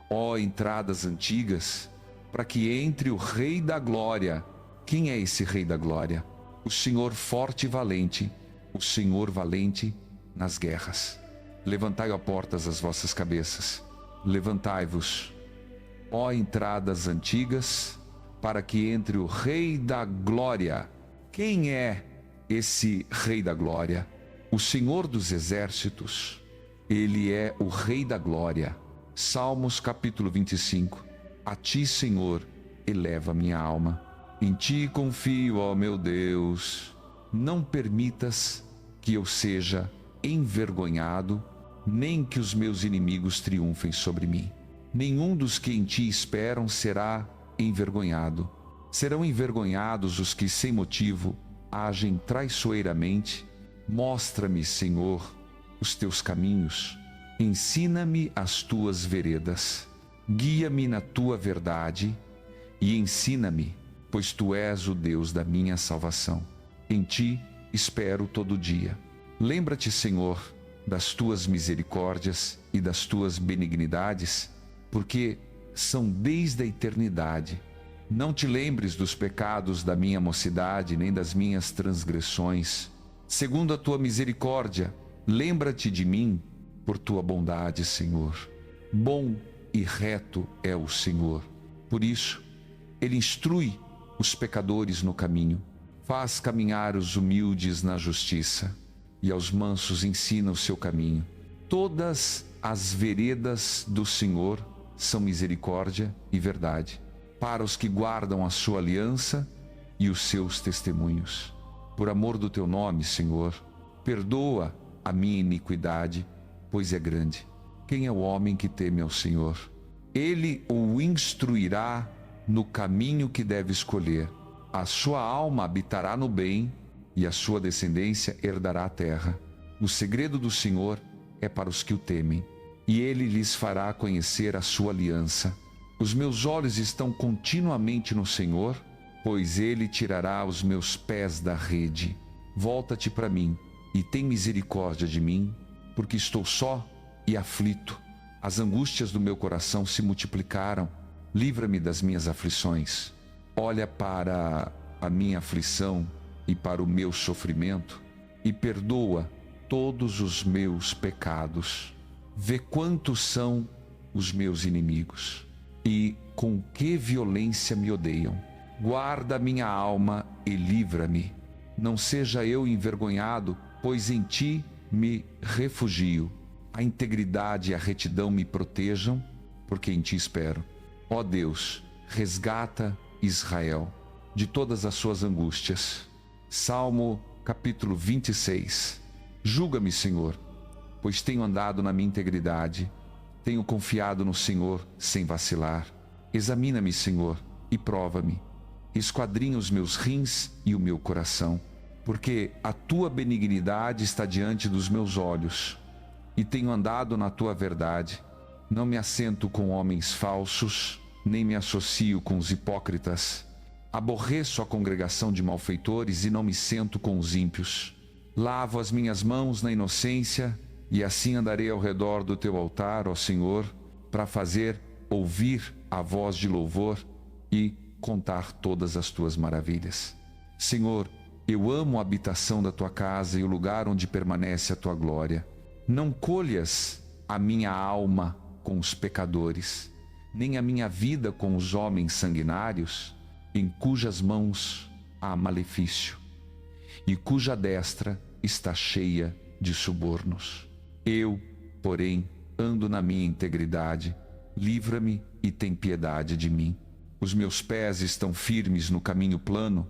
S1: ó entradas antigas, para que entre o Rei da Glória. Quem é esse Rei da Glória? O Senhor forte e valente, o Senhor valente nas guerras. Levantai, ó portas, as vossas cabeças, levantai-vos, ó entradas antigas, para que entre o Rei da Glória. Quem é esse Rei da Glória? O Senhor dos Exércitos. Ele é o Rei da Glória. Salmos capítulo 25. A ti, Senhor, eleva minha alma. Em ti confio, ó meu Deus. Não permitas que eu seja envergonhado, nem que os meus inimigos triunfem sobre mim. Nenhum dos que em ti esperam será envergonhado. Serão envergonhados os que sem motivo agem traiçoeiramente. Mostra-me, Senhor, os teus caminhos. Ensina-me as tuas veredas. Guia-me na tua verdade e ensina-me, pois tu és o Deus da minha salvação. Em ti espero todo dia. Lembra-te, Senhor, das tuas misericórdias e das tuas benignidades, porque são desde a eternidade. Não te lembres dos pecados da minha mocidade, nem das minhas transgressões. Segundo a tua misericórdia, lembra-te de mim por tua bondade, Senhor. Bom e reto é o Senhor. Por isso, ele instrui os pecadores no caminho, faz caminhar os humildes na justiça, e aos mansos ensina o seu caminho. Todas as veredas do Senhor são misericórdia e verdade, para os que guardam a sua aliança e os seus testemunhos. Por amor do teu nome, Senhor, perdoa a minha iniquidade, pois é grande. Quem é o homem que teme ao Senhor? Ele o instruirá no caminho que deve escolher. A sua alma habitará no bem e a sua descendência herdará a terra. O segredo do Senhor é para os que o temem, e ele lhes fará conhecer a sua aliança. Os meus olhos estão continuamente no Senhor, pois ele tirará os meus pés da rede. Volta-te para mim e tem misericórdia de mim, porque estou só e aflito. As angústias do meu coração se multiplicaram. Livra-me das minhas aflições. Olha para a minha aflição e para o meu sofrimento e perdoa todos os meus pecados. Vê quantos são os meus inimigos e com que violência me odeiam. Guarda minha alma e livra-me. Não seja eu envergonhado, pois em ti me refugio. A integridade e a retidão me protejam, porque em ti espero. Ó Deus, resgata Israel de todas as suas angústias. Salmo capítulo 26. Julga-me, Senhor, pois tenho andado na minha integridade, tenho confiado no Senhor sem vacilar. Examina-me, Senhor, e prova-me. Esquadrinha os meus rins e o meu coração, porque a tua benignidade está diante dos meus olhos, e tenho andado na tua verdade. Não me assento com homens falsos, nem me associo com os hipócritas. Aborreço a congregação de malfeitores e não me sento com os ímpios. Lavo as minhas mãos na inocência, e assim andarei ao redor do teu altar, ó Senhor, para fazer ouvir a voz de louvor e contar todas as tuas maravilhas. Senhor, eu amo a habitação da tua casa e o lugar onde permanece a tua glória. Não colhas a minha alma com os pecadores, nem a minha vida com os homens sanguinários, em cujas mãos há malefício, e cuja destra está cheia de subornos. Eu, porém, ando na minha integridade. Livra-me e tem piedade de mim. Os meus pés estão firmes no caminho plano.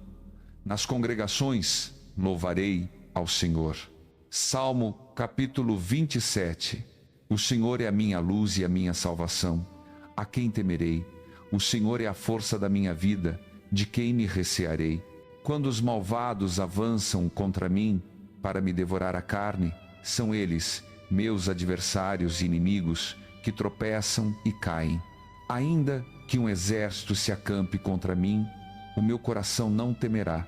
S1: Nas congregações louvarei ao Senhor. Salmo capítulo 27. O Senhor é a minha luz e a minha salvação. A quem temerei? O Senhor é a força da minha vida. De quem me recearei? Quando os malvados avançam contra mim para me devorar a carne, são eles, meus adversários e inimigos, que tropeçam e caem. Ainda que um exército se acampe contra mim, o meu coração não temerá.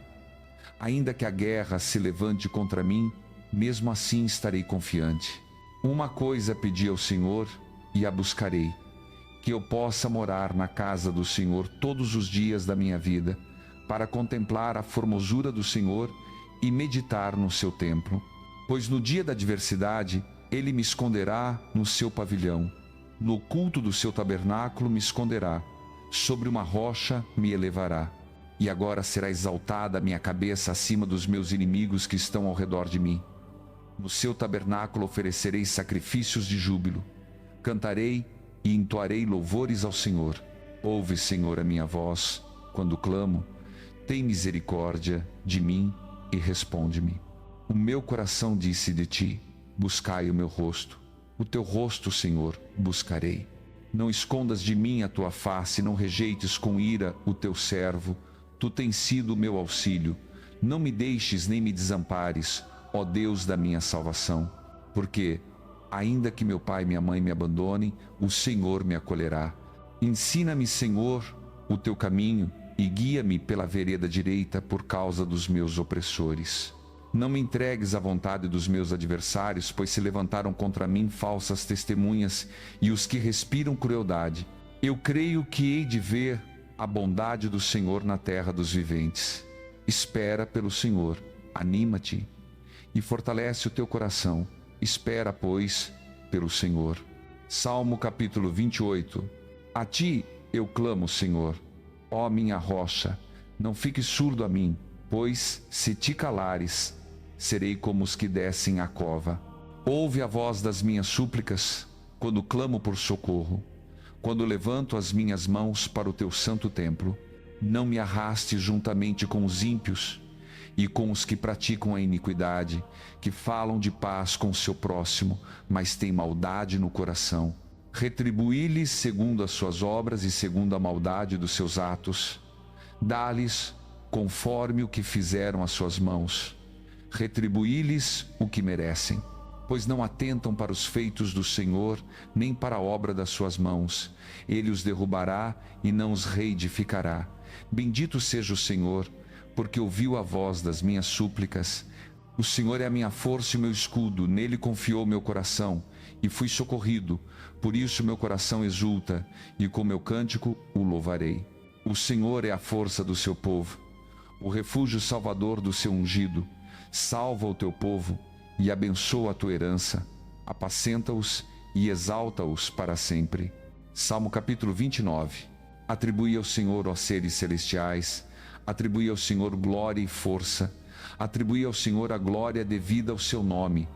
S1: Ainda que a guerra se levante contra mim, mesmo assim estarei confiante. Uma coisa pedi ao Senhor e a buscarei, que eu possa morar na casa do Senhor todos os dias da minha vida, para contemplar a formosura do Senhor e meditar no seu templo. Pois no dia da adversidade, ele me esconderá no seu pavilhão. No oculto do seu tabernáculo me esconderá. Sobre uma rocha me elevará. E agora será exaltada a minha cabeça acima dos meus inimigos que estão ao redor de mim. No seu tabernáculo oferecerei sacrifícios de júbilo. Cantarei e entoarei louvores ao Senhor. Ouve, Senhor, a minha voz quando clamo. Tem misericórdia de mim e responde-me. O meu coração disse de ti: buscai o meu rosto. O teu rosto, Senhor, buscarei. Não escondas de mim a tua face, não rejeites com ira o teu servo. Tu tens sido o meu auxílio. Não me deixes nem me desampares, ó Deus da minha salvação. Porque, ainda que meu pai e minha mãe me abandonem, o Senhor me acolherá. Ensina-me, Senhor, o teu caminho e guia-me pela vereda direita por causa dos meus opressores. Não me entregues à vontade dos meus adversários, pois se levantaram contra mim falsas testemunhas e os que respiram crueldade. Eu creio que hei de ver a bondade do Senhor na terra dos viventes. Espera pelo Senhor, anima-te e fortalece o teu coração. Espera, pois, pelo Senhor. Salmo capítulo 28. A ti eu clamo, Senhor, ó minha rocha, não fiques surdo a mim, pois se te calares, serei como os que descem à cova. Ouve a voz das minhas súplicas, quando clamo por socorro, quando levanto as minhas mãos para o teu santo templo. Não me arrastes juntamente com os ímpios e com os que praticam a iniquidade, que falam de paz com o seu próximo, mas têm maldade no coração. Retribuí-lhes segundo as suas obras e segundo a maldade dos seus atos. Dá-lhes conforme o que fizeram as suas mãos. Retribuí-lhes o que merecem, pois não atentam para os feitos do Senhor, nem para a obra das suas mãos. Ele os derrubará e não os reedificará. Bendito seja o Senhor, porque ouviu a voz das minhas súplicas. O Senhor é a minha força e meu escudo, nele confiou meu coração, e fui socorrido. Por isso meu coração exulta, e com meu cântico o louvarei. O Senhor é a força do seu povo, o refúgio salvador do seu ungido. Salva o teu povo e abençoa a tua herança. Apacenta-os e exalta-os para sempre. Salmo capítulo 29. Atribui ao Senhor, ó seres celestiais, atribui ao Senhor glória e força, atribui ao Senhor a glória devida ao seu nome.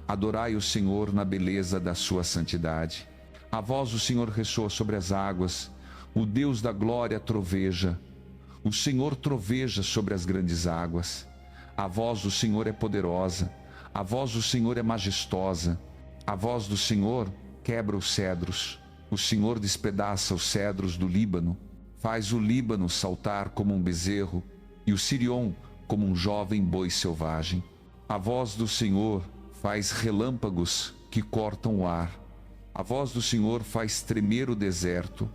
S1: Adorai o Senhor na beleza da sua santidade. A voz do Senhor ressoa sobre as águas, o Deus da glória troveja. O Senhor troveja sobre as grandes águas. A voz do Senhor é poderosa, a voz do Senhor é majestosa. A voz do Senhor quebra os cedros. O Senhor despedaça os cedros do Líbano, faz o Líbano saltar como um bezerro e o Sirion como um jovem boi selvagem. A voz do Senhor faz relâmpagos que cortam o ar. A voz do Senhor faz tremer o deserto.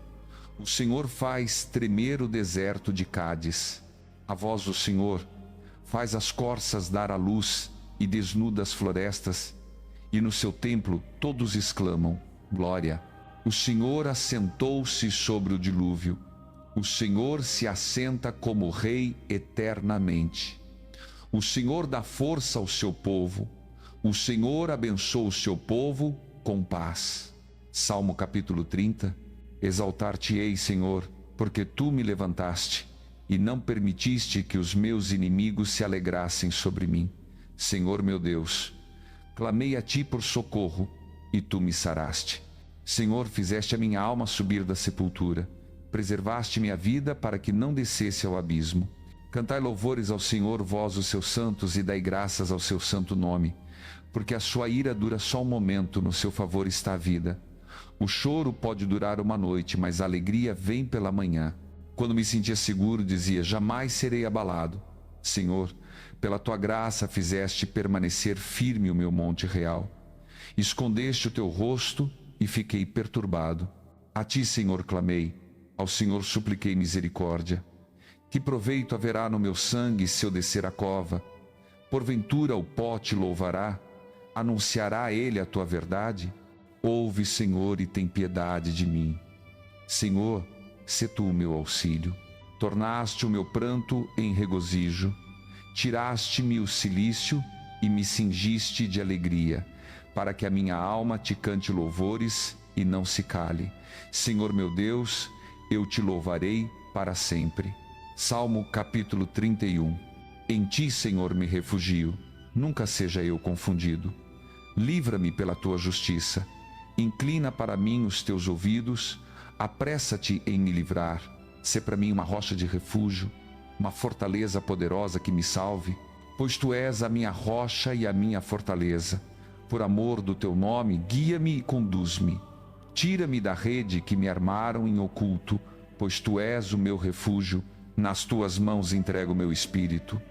S1: O Senhor faz tremer o deserto de Cádiz. A voz do Senhor faz as corças dar à luz e desnuda as florestas. E no seu templo todos exclamam: glória. O Senhor assentou-se sobre o dilúvio. O Senhor se assenta como rei eternamente. O Senhor dá força ao seu povo. O Senhor abençoa o seu povo com paz. Salmo capítulo 30. Exaltar-te-ei, Senhor, porque tu me levantaste e não permitiste que os meus inimigos se alegrassem sobre mim. Senhor meu Deus, clamei a ti por socorro e tu me saraste. Senhor, fizeste a minha alma subir da sepultura, preservaste minha vida para que não descesse ao abismo. Cantai louvores ao Senhor, vós os seus santos, e dai graças ao seu santo nome, porque a sua ira dura só um momento, no seu favor está a vida. O choro pode durar uma noite, mas a alegria vem pela manhã. Quando me sentia seguro, dizia: jamais serei abalado. Senhor, pela tua graça fizeste permanecer firme o meu monte real. Escondeste o teu rosto e fiquei perturbado. A ti, Senhor, clamei, ao Senhor supliquei misericórdia. Que proveito haverá no meu sangue se eu descer a cova? Porventura o pó te louvará? Anunciará ele a tua verdade? Ouve, Senhor, e tem piedade de mim. Senhor, sê tu o meu auxílio. Tornaste o meu pranto em regozijo. Tiraste-me o cilício e me cingiste de alegria, para que a minha alma te cante louvores e não se cale. Senhor meu Deus, eu te louvarei para sempre. Salmo capítulo 31. Em ti, Senhor, me refugio, nunca seja eu confundido. Livra-me pela tua justiça. Inclina para mim os teus ouvidos, apressa-te em me livrar. Sê para mim uma rocha de refúgio, uma fortaleza poderosa que me salve, pois tu és a minha rocha e a minha fortaleza. Por amor do teu nome, guia-me e conduz-me. Tira-me da rede que me armaram em oculto, pois tu és o meu refúgio. Nas tuas mãos entrego o meu espírito.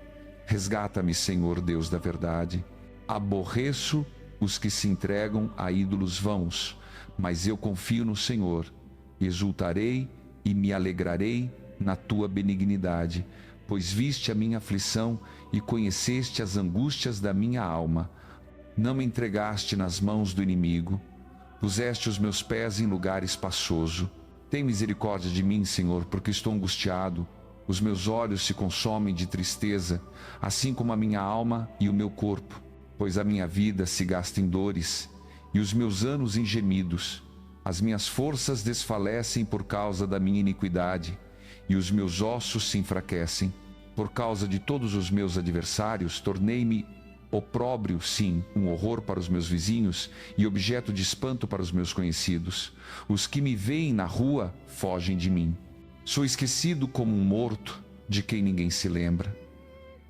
S1: Resgata-me, Senhor Deus da verdade. Aborreço os que se entregam a ídolos vãos, mas eu confio no Senhor. Exultarei e me alegrarei na tua benignidade, pois viste a minha aflição e conheceste as angústias da minha alma. Não me entregaste nas mãos do inimigo, puseste os meus pés em lugar espaçoso. Tem misericórdia de mim, Senhor, porque estou angustiado. Os meus olhos se consomem de tristeza, assim como a minha alma e o meu corpo, pois a minha vida se gasta em dores e os meus anos em gemidos. As minhas forças desfalecem por causa da minha iniquidade e os meus ossos se enfraquecem. Por causa de todos os meus adversários, tornei-me opróbrio, sim, um horror para os meus vizinhos e objeto de espanto para os meus conhecidos. Os que me veem na rua fogem de mim. Sou esquecido como um morto, de quem ninguém se lembra.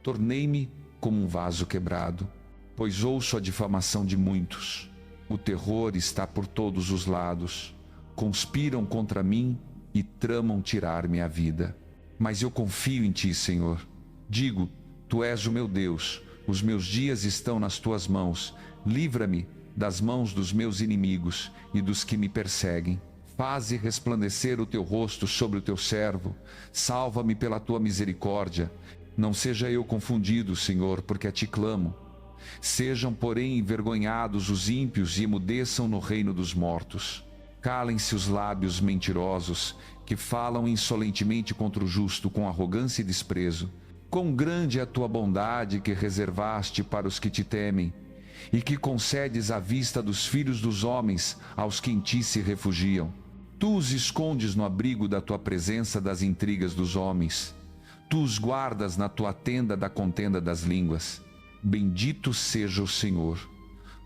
S1: Tornei-me como um vaso quebrado, pois ouço a difamação de muitos. O terror está por todos os lados. Conspiram contra mim e tramam tirar-me a vida. Mas eu confio em ti, Senhor. Digo, tu és o meu Deus. Os meus dias estão nas tuas mãos. Livra-me das mãos dos meus inimigos e dos que me perseguem. Faze resplandecer o teu rosto sobre o teu servo. Salva-me pela tua misericórdia. Não seja eu confundido, Senhor, porque a ti clamo. Sejam, porém, envergonhados os ímpios e emudeçam no reino dos mortos. Calem-se os lábios mentirosos, que falam insolentemente contra o justo com arrogância e desprezo. Quão grande é a tua bondade que reservaste para os que te temem, e que concedes à vista dos filhos dos homens aos que em ti se refugiam. Tu os escondes no abrigo da tua presença das intrigas dos homens. Tu os guardas na tua tenda da contenda das línguas. Bendito seja o Senhor,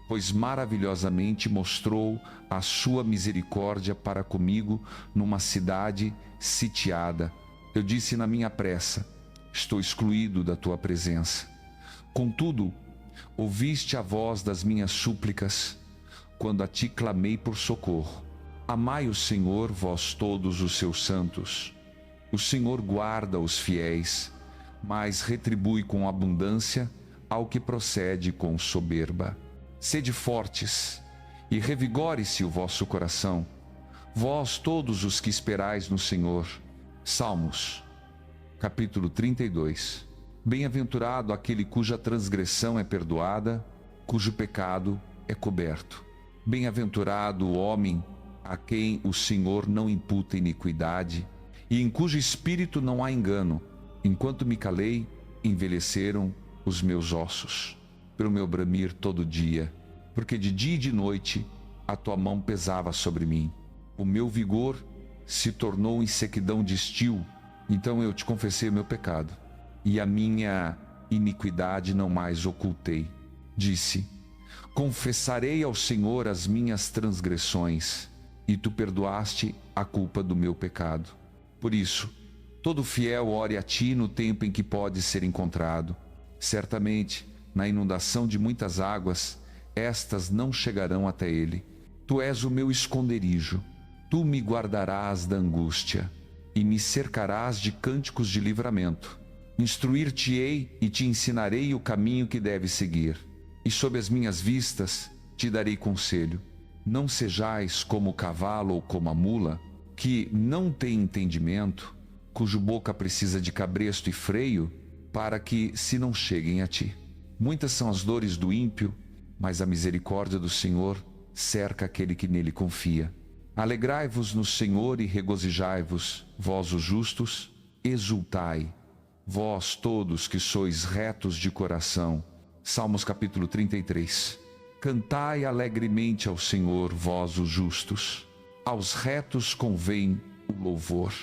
S1: pois maravilhosamente mostrou a sua misericórdia para comigo numa cidade sitiada. Eu disse na minha pressa: estou excluído da tua presença. Contudo, ouviste a voz das minhas súplicas, quando a ti clamei por socorro. Amai o Senhor, vós todos os seus santos. O Senhor guarda os fiéis, mas retribui com abundância ao que procede com soberba. Sede fortes, e revigore-se o vosso coração, vós todos os que esperais no Senhor. Salmos, capítulo 32. Bem-aventurado aquele cuja transgressão é perdoada, cujo pecado é coberto. Bem-aventurado o homem a quem o Senhor não imputa iniquidade, e em cujo espírito não há engano. Enquanto me calei, envelheceram os meus ossos, pelo meu bramir todo dia, porque de dia e de noite a tua mão pesava sobre mim. O meu vigor se tornou em sequidão de estio. Então eu te confessei o meu pecado, e a minha iniquidade não mais ocultei. Disse: confessarei ao Senhor as minhas transgressões, e tu perdoaste a culpa do meu pecado. Por isso, todo fiel ore a ti no tempo em que pode ser encontrado. Certamente, na inundação de muitas águas, estas não chegarão até ele. Tu és o meu esconderijo. Tu me guardarás da angústia, e me cercarás de cânticos de livramento. Instruir-te-ei e te ensinarei o caminho que deves seguir, e sob as minhas vistas te darei conselho. Não sejais como o cavalo ou como a mula, que não tem entendimento, cujo boca precisa de cabresto e freio, para que se não cheguem a ti. Muitas são as dores do ímpio, mas a misericórdia do Senhor cerca aquele que nele confia. Alegrai-vos no Senhor e regozijai-vos, vós os justos, exultai, vós todos que sois retos de coração. Salmos capítulo 33. Cantai alegremente ao Senhor, vós os justos. Aos retos convém o louvor.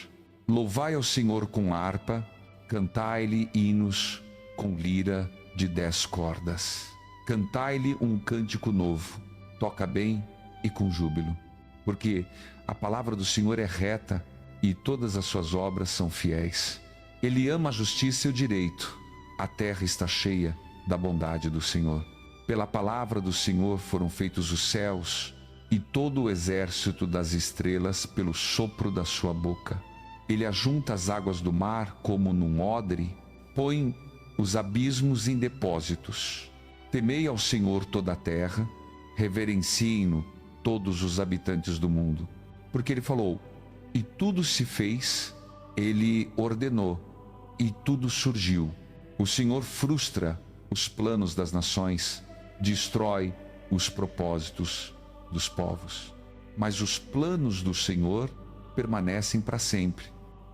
S1: Louvai ao Senhor com harpa, cantai-lhe hinos com lira de 10 cordas. Cantai-lhe um cântico novo, toca bem e com júbilo. Porque a palavra do Senhor é reta e todas as suas obras são fiéis. Ele ama a justiça e o direito. A terra está cheia da bondade do Senhor. Pela palavra do Senhor foram feitos os céus, e todo o exército das estrelas pelo sopro da sua boca. Ele ajunta as águas do mar como num odre, põe os abismos em depósitos. Temei ao Senhor toda a terra, reverenciem-no todos os habitantes do mundo. Porque ele falou, e tudo se fez, ele ordenou, e tudo surgiu. O Senhor frustra os planos das nações, destrói os propósitos dos povos. Mas os planos do Senhor permanecem para sempre,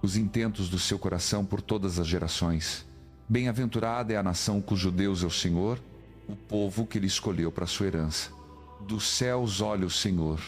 S1: os intentos do seu coração por todas as gerações. Bem-aventurada é a nação cujo Deus é o Senhor, o povo que ele escolheu para sua herança. Dos céus olha o Senhor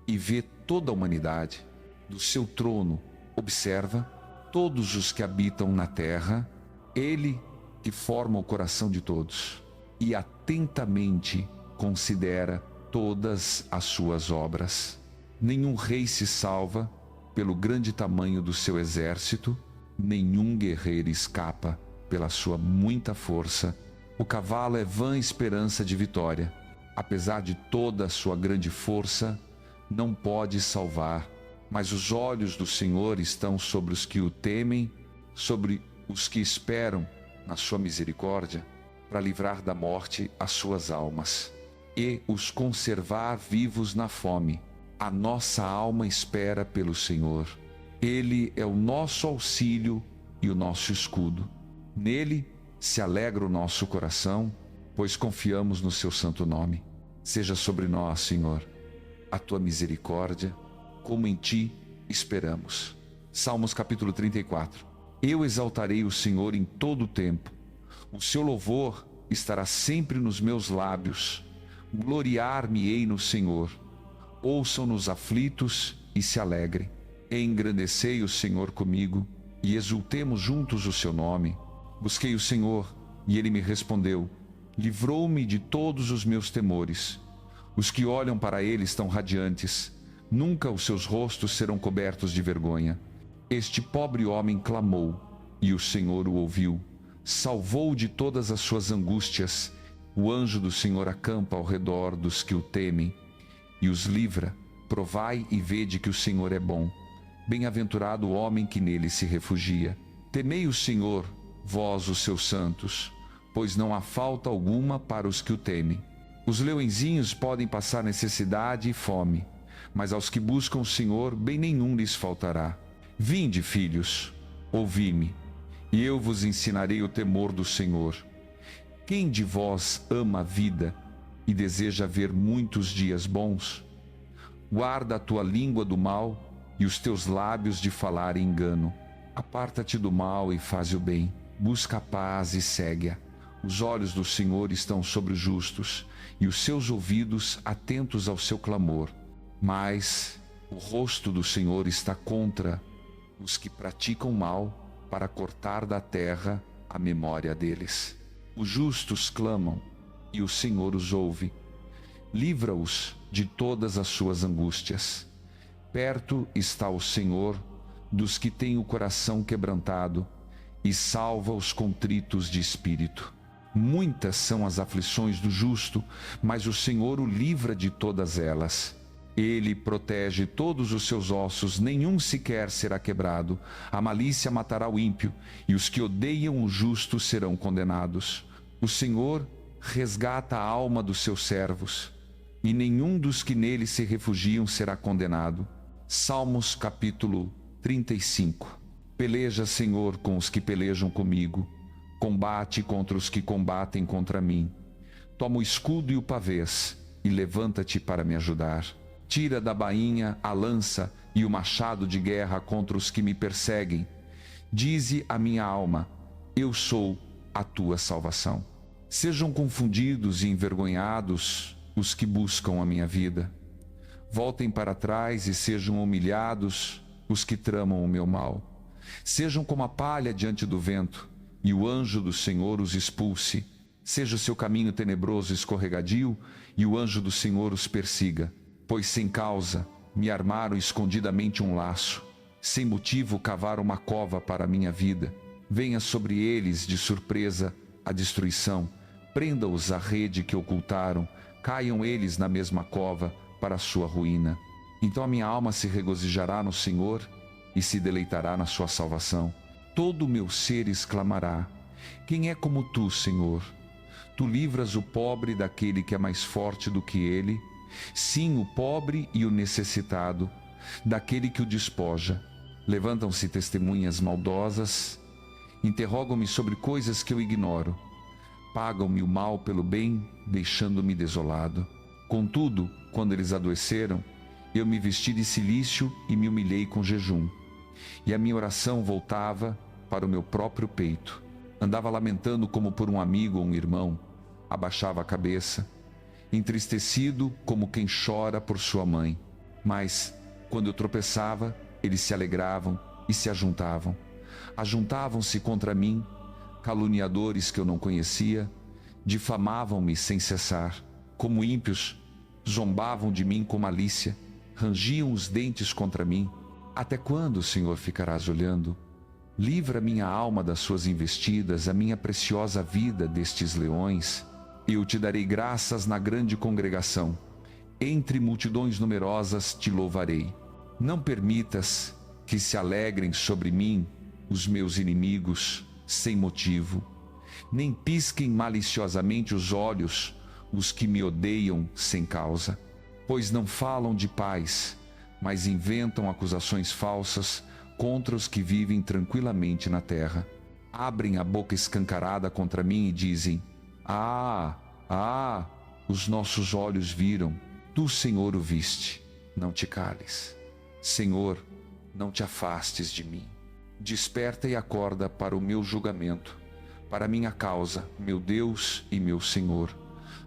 S1: e vê toda a humanidade. Do seu trono observa todos os que habitam na terra, ele que forma o coração de todos. e atentamente considera todas as suas obras. Nenhum rei se salva pelo grande tamanho do seu exército, nenhum guerreiro escapa pela sua muita força. O cavalo é vã esperança de vitória. Apesar de toda a sua grande força, não pode salvar. Mas os olhos do Senhor estão sobre os que o temem, sobre os que esperam na sua misericórdia, para livrar da morte as suas almas e os conservar vivos na fome. A nossa alma espera pelo Senhor. Ele é o nosso auxílio e o nosso escudo. Nele se alegra o nosso coração, pois confiamos no seu santo nome. Seja sobre nós, Senhor, a tua misericórdia, como em ti esperamos. Salmos capítulo 34. Eu exaltarei o Senhor em todo o tempo. O seu louvor estará sempre nos meus lábios. Gloriar-me-ei no Senhor. Ouçam-nos aflitos e se alegrem. Engrandecei o Senhor comigo e exultemos juntos o seu nome. Busquei o Senhor e ele me respondeu. Livrou-me de todos os meus temores. Os que olham para ele estão radiantes. Nunca os seus rostos serão cobertos de vergonha. Este pobre homem clamou e o Senhor o ouviu. Salvou de todas as suas angústias. O anjo do Senhor acampa ao redor dos que o temem e os livra. Provai e vede que o Senhor é bom. Bem-aventurado o homem que nele se refugia. Temei o Senhor, vós os seus santos, pois não há falta alguma para os que o temem. Os leõezinhos podem passar necessidade e fome, mas aos que buscam o Senhor, bem nenhum lhes faltará. Vinde, filhos, ouvi-me, e eu vos ensinarei o temor do Senhor. Quem de vós ama a vida e deseja ver muitos dias bons? Guarda a tua língua do mal e os teus lábios de falar engano. Aparta-te do mal e faze o bem. Busca a paz e segue-a. Os olhos do Senhor estão sobre os justos e os seus ouvidos atentos ao seu clamor. Mas o rosto do Senhor está contra os que praticam mal, para cortar da terra a memória deles. Os justos clamam e o Senhor os ouve. Livra-os de todas as suas angústias. Perto está o Senhor dos que têm o coração quebrantado e salva os contritos de espírito. Muitas são as aflições do justo, mas o Senhor o livra de todas elas. Ele protege todos os seus ossos, nenhum sequer será quebrado. A malícia matará o ímpio, e os que odeiam o justo serão condenados. O Senhor resgata a alma dos seus servos, e nenhum dos que nele se refugiam será condenado. Salmos capítulo 35. Peleja, Senhor, com os que pelejam comigo. Combate contra os que combatem contra mim. Toma o escudo e o pavês, e levanta-te para me ajudar. Tira da bainha a lança e o machado de guerra contra os que me perseguem. Dize a minha alma, eu sou a tua salvação. Sejam confundidos e envergonhados os que buscam a minha vida. Voltem para trás e sejam humilhados os que tramam o meu mal. Sejam como a palha diante do vento, e o anjo do Senhor os expulse. Seja o seu caminho tenebroso e escorregadio, e o anjo do Senhor os persiga. Pois sem causa me armaram escondidamente um laço, sem motivo cavaram uma cova para a minha vida. Venha sobre eles de surpresa a destruição, prenda-os à rede que ocultaram, caiam eles na mesma cova para a sua ruína. Então a minha alma se regozijará no Senhor e se deleitará na sua salvação. Todo o meu ser exclamará, quem é como tu, Senhor? Tu livras o pobre daquele que é mais forte do que ele, sim, o pobre e o necessitado, daquele que o despoja. Levantam-se testemunhas maldosas, interrogam-me sobre coisas que eu ignoro. Pagam-me o mal pelo bem, deixando-me desolado. Contudo, quando eles adoeceram, eu me vesti de cilício e me humilhei com jejum. E a minha oração voltava para o meu próprio peito. Andava lamentando como por um amigo ou um irmão. Abaixava a cabeça, entristecido como quem chora por sua mãe. Mas, quando eu tropeçava, eles se alegravam e se ajuntavam. Ajuntavam-se contra mim, caluniadores que eu não conhecia, difamavam-me sem cessar. Como ímpios, zombavam de mim com malícia, rangiam os dentes contra mim. Até quando, Senhor, ficarás olhando? Livra minha alma das suas investidas, a minha preciosa vida destes leões. Eu te darei graças na grande congregação. Entre multidões numerosas te louvarei. Não permitas que se alegrem sobre mim os meus inimigos sem motivo, nem pisquem maliciosamente os olhos os que me odeiam sem causa, pois não falam de paz, mas inventam acusações falsas contra os que vivem tranquilamente na terra. Abrem a boca escancarada contra mim e dizem: os nossos olhos viram, tu, Senhor, o viste. Não te cales. Senhor, não te afastes de mim. Desperta e acorda para o meu julgamento, para minha causa, meu Deus e meu Senhor.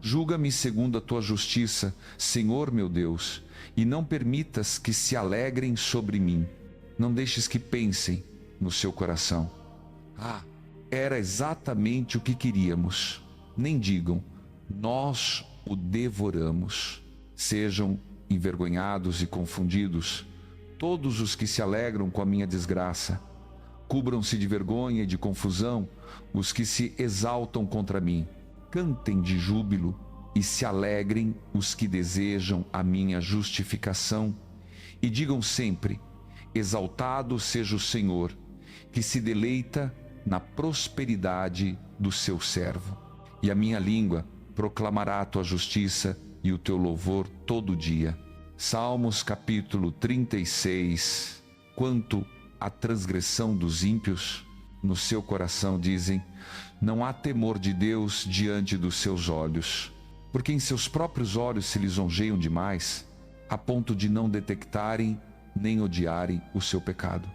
S1: Julga-me segundo a tua justiça, Senhor meu Deus, e não permitas que se alegrem sobre mim. Não deixes que pensem no seu coração: era exatamente o que queríamos. Nem digam: nós o devoramos. Sejam envergonhados e confundidos todos os que se alegram com a minha desgraça. Cubram-se de vergonha e de confusão os que se exaltam contra mim. Cantem de júbilo e se alegrem os que desejam a minha justificação. E digam sempre: exaltado seja o Senhor, que se deleita na prosperidade do seu servo. E a minha língua proclamará a tua justiça e o teu louvor todo dia. Salmos capítulo 36. Quanto à transgressão dos ímpios, no seu coração dizem: não há temor de Deus diante dos seus olhos, porque em seus próprios olhos se lisonjeiam demais, a ponto de não detectarem nem odiarem o seu pecado.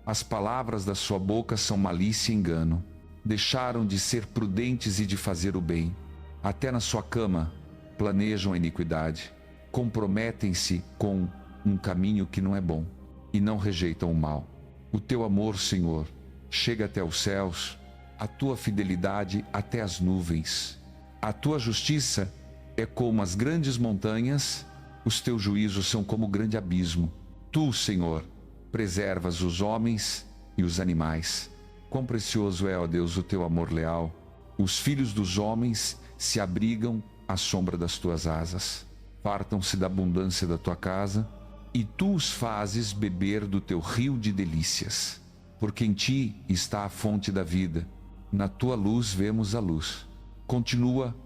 S1: As palavras da sua boca são malícia e engano. Deixaram de ser prudentes e de fazer o bem. Até na sua cama planejam a iniquidade. Comprometem-se com um caminho que não é bom e não rejeitam o mal. O teu amor, Senhor, chega até os céus, a tua fidelidade até as nuvens. A tua justiça é como as grandes montanhas, os teus juízos são como o grande abismo. Tu, Senhor, preservas os homens e os animais. Quão precioso é, ó Deus, o teu amor leal. Os filhos dos homens se abrigam à sombra das tuas asas. Fartam-se da abundância da tua casa, e tu os fazes beber do teu rio de delícias. Porque em ti está a fonte da vida. Na tua luz vemos a luz. Continua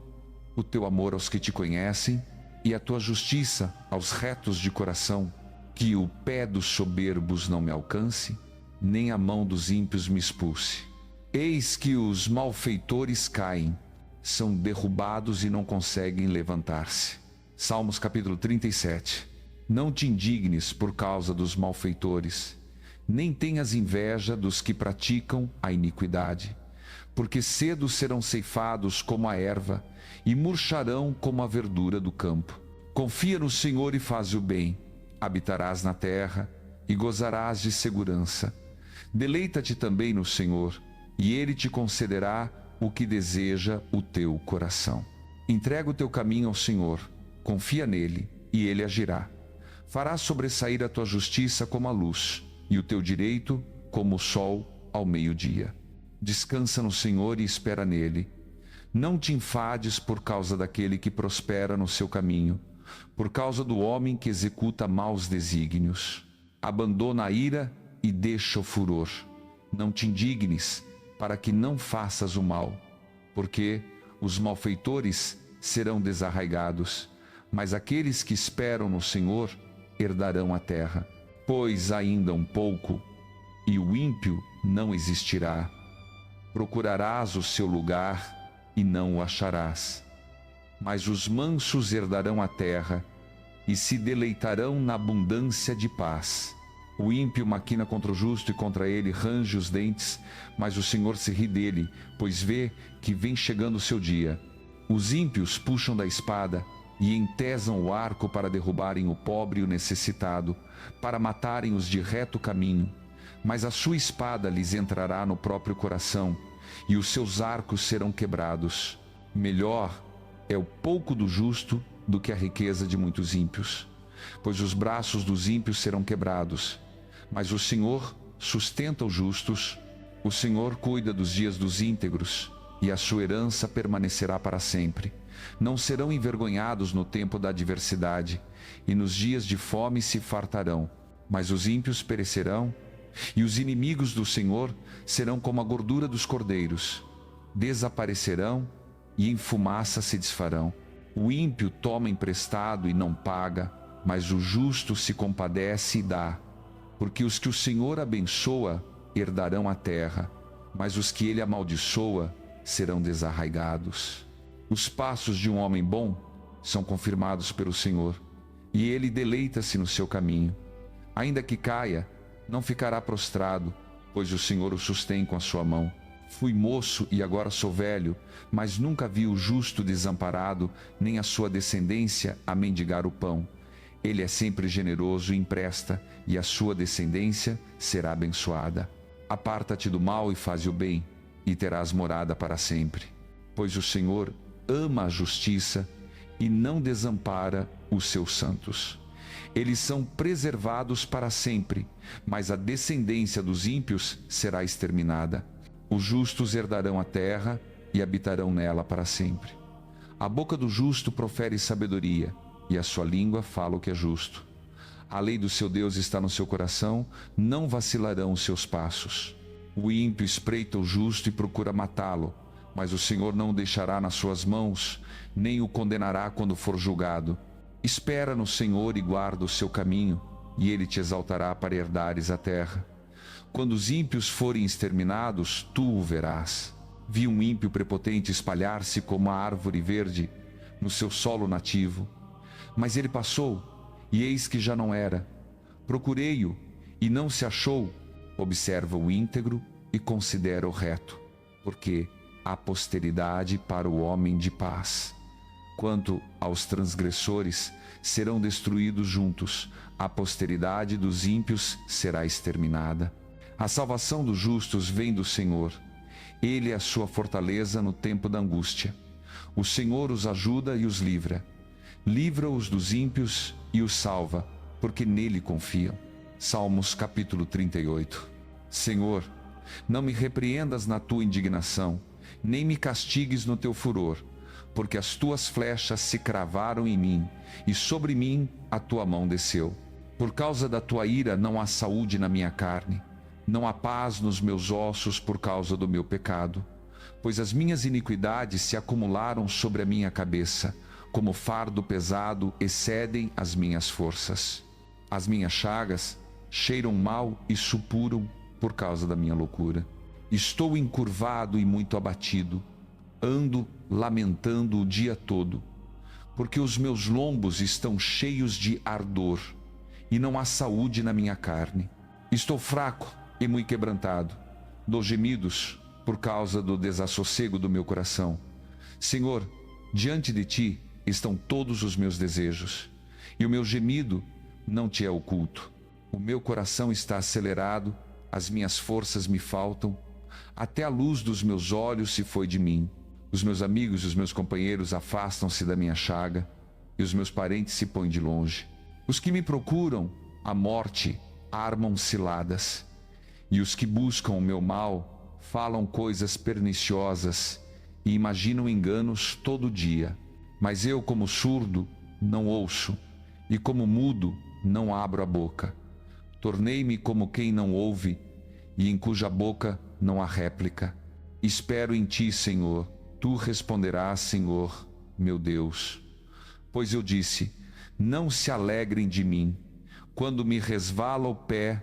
S1: o teu amor aos que te conhecem, e a tua justiça aos retos de coração. Que o pé dos soberbos não me alcance, nem a mão dos ímpios me expulse. Eis que os malfeitores caem, são derrubados e não conseguem levantar-se. Salmos capítulo 37. Não te indignes por causa dos malfeitores, nem tenhas inveja dos que praticam a iniquidade, porque cedo serão ceifados como a erva e murcharão como a verdura do campo. Confia no Senhor e faz o bem. Habitarás na terra e gozarás de segurança. Deleita-te também no Senhor, e Ele te concederá o que deseja o teu coração. Entrega o teu caminho ao Senhor, confia nele, e Ele agirá. Fará sobressair a tua justiça como a luz, e o teu direito como o sol ao meio-dia. Descansa no Senhor e espera nele. Não te enfades por causa daquele que prospera no seu caminho, por causa do homem que executa maus desígnios. Abandona a ira e deixa o furor. Não te indignes, para que não faças o mal, porque os malfeitores serão desarraigados, mas aqueles que esperam no Senhor herdarão a terra. Pois ainda um pouco, e o ímpio não existirá. Procurarás o seu lugar e não o acharás. Mas os mansos herdarão a terra e se deleitarão na abundância de paz. O ímpio maquina contra o justo e contra ele range os dentes, mas o Senhor se ri dele, pois vê que vem chegando o seu dia. Os ímpios puxam da espada e entesam o arco para derrubarem o pobre e o necessitado, para matarem os de reto caminho. Mas a sua espada lhes entrará no próprio coração, e os seus arcos serão quebrados. Melhor é o pouco do justo do que a riqueza de muitos ímpios, pois os braços dos ímpios serão quebrados, mas o Senhor sustenta os justos. O Senhor cuida dos dias dos íntegros, e a sua herança permanecerá para sempre. Não serão envergonhados no tempo da adversidade, e nos dias de fome se fartarão. Mas os ímpios perecerão, e os inimigos do Senhor serão como a gordura dos cordeiros. Desaparecerão, e em fumaça se desfarão. O ímpio toma emprestado e não paga, mas o justo se compadece e dá. Porque os que o Senhor abençoa herdarão a terra, mas os que ele amaldiçoa serão desarraigados. Os passos de um homem bom são confirmados pelo Senhor, e ele deleita-se no seu caminho. Ainda que caia, não ficará prostrado, pois o Senhor o sustém com a sua mão. Fui moço e agora sou velho, mas nunca vi o justo desamparado, nem a sua descendência a mendigar o pão. Ele é sempre generoso e empresta, e a sua descendência será abençoada. Aparta-te do mal e faze o bem, e terás morada para sempre. Pois o Senhor ama a justiça e não desampara os seus santos. Eles são preservados para sempre, mas a descendência dos ímpios será exterminada. Os justos herdarão a terra e habitarão nela para sempre. A boca do justo profere sabedoria, e a sua língua fala o que é justo. A lei do seu Deus está no seu coração, não vacilarão os seus passos. O ímpio espreita o justo e procura matá-lo, mas o Senhor não o deixará nas suas mãos, nem o condenará quando for julgado. Espera no Senhor e guarda o seu caminho, e ele te exaltará para herdares a terra. Quando os ímpios forem exterminados, tu o verás. Vi um ímpio prepotente espalhar-se como a árvore verde no seu solo nativo. Mas ele passou, e eis que já não era. Procurei-o, e não se achou. Observa o íntegro e considera o reto, porque há posteridade para o homem de paz. Quanto aos transgressores, serão destruídos juntos. A posteridade dos ímpios será exterminada. A salvação dos justos vem do Senhor. Ele é a sua fortaleza no tempo da angústia. O Senhor os ajuda e os livra. Livra-os dos ímpios e os salva, porque nele confiam. Salmos capítulo 38. Senhor, não me repreendas na tua indignação, nem me castigues no teu furor, porque as tuas flechas se cravaram em mim, e sobre mim a tua mão desceu. Por causa da tua ira não há saúde na minha carne, não há paz nos meus ossos por causa do meu pecado, pois as minhas iniquidades se acumularam sobre a minha cabeça, como fardo pesado excedem as minhas forças. As minhas chagas cheiram mal e supuram por causa da minha loucura. Estou encurvado e muito abatido, ando lamentando o dia todo, porque os meus lombos estão cheios de ardor, e não há saúde na minha carne. Estou fraco e muito quebrantado, dou gemidos por causa do desassossego do meu coração. Senhor, diante de ti estão todos os meus desejos, e o meu gemido não te é oculto. O meu coração está acelerado, as minhas forças me faltam, até a luz dos meus olhos se foi de mim. Os meus amigos e os meus companheiros afastam-se da minha chaga, e os meus parentes se põem de longe. Os que me procuram a morte armam ciladas, e os que buscam o meu mal falam coisas perniciosas e imaginam enganos todo dia. Mas eu, como surdo, não ouço, e como mudo, não abro a boca. Tornei-me como quem não ouve, e em cuja boca não há réplica. Espero em ti, Senhor. Tu responderás, Senhor, meu Deus. Pois eu disse, não se alegrem de mim. Quando me resvala o pé,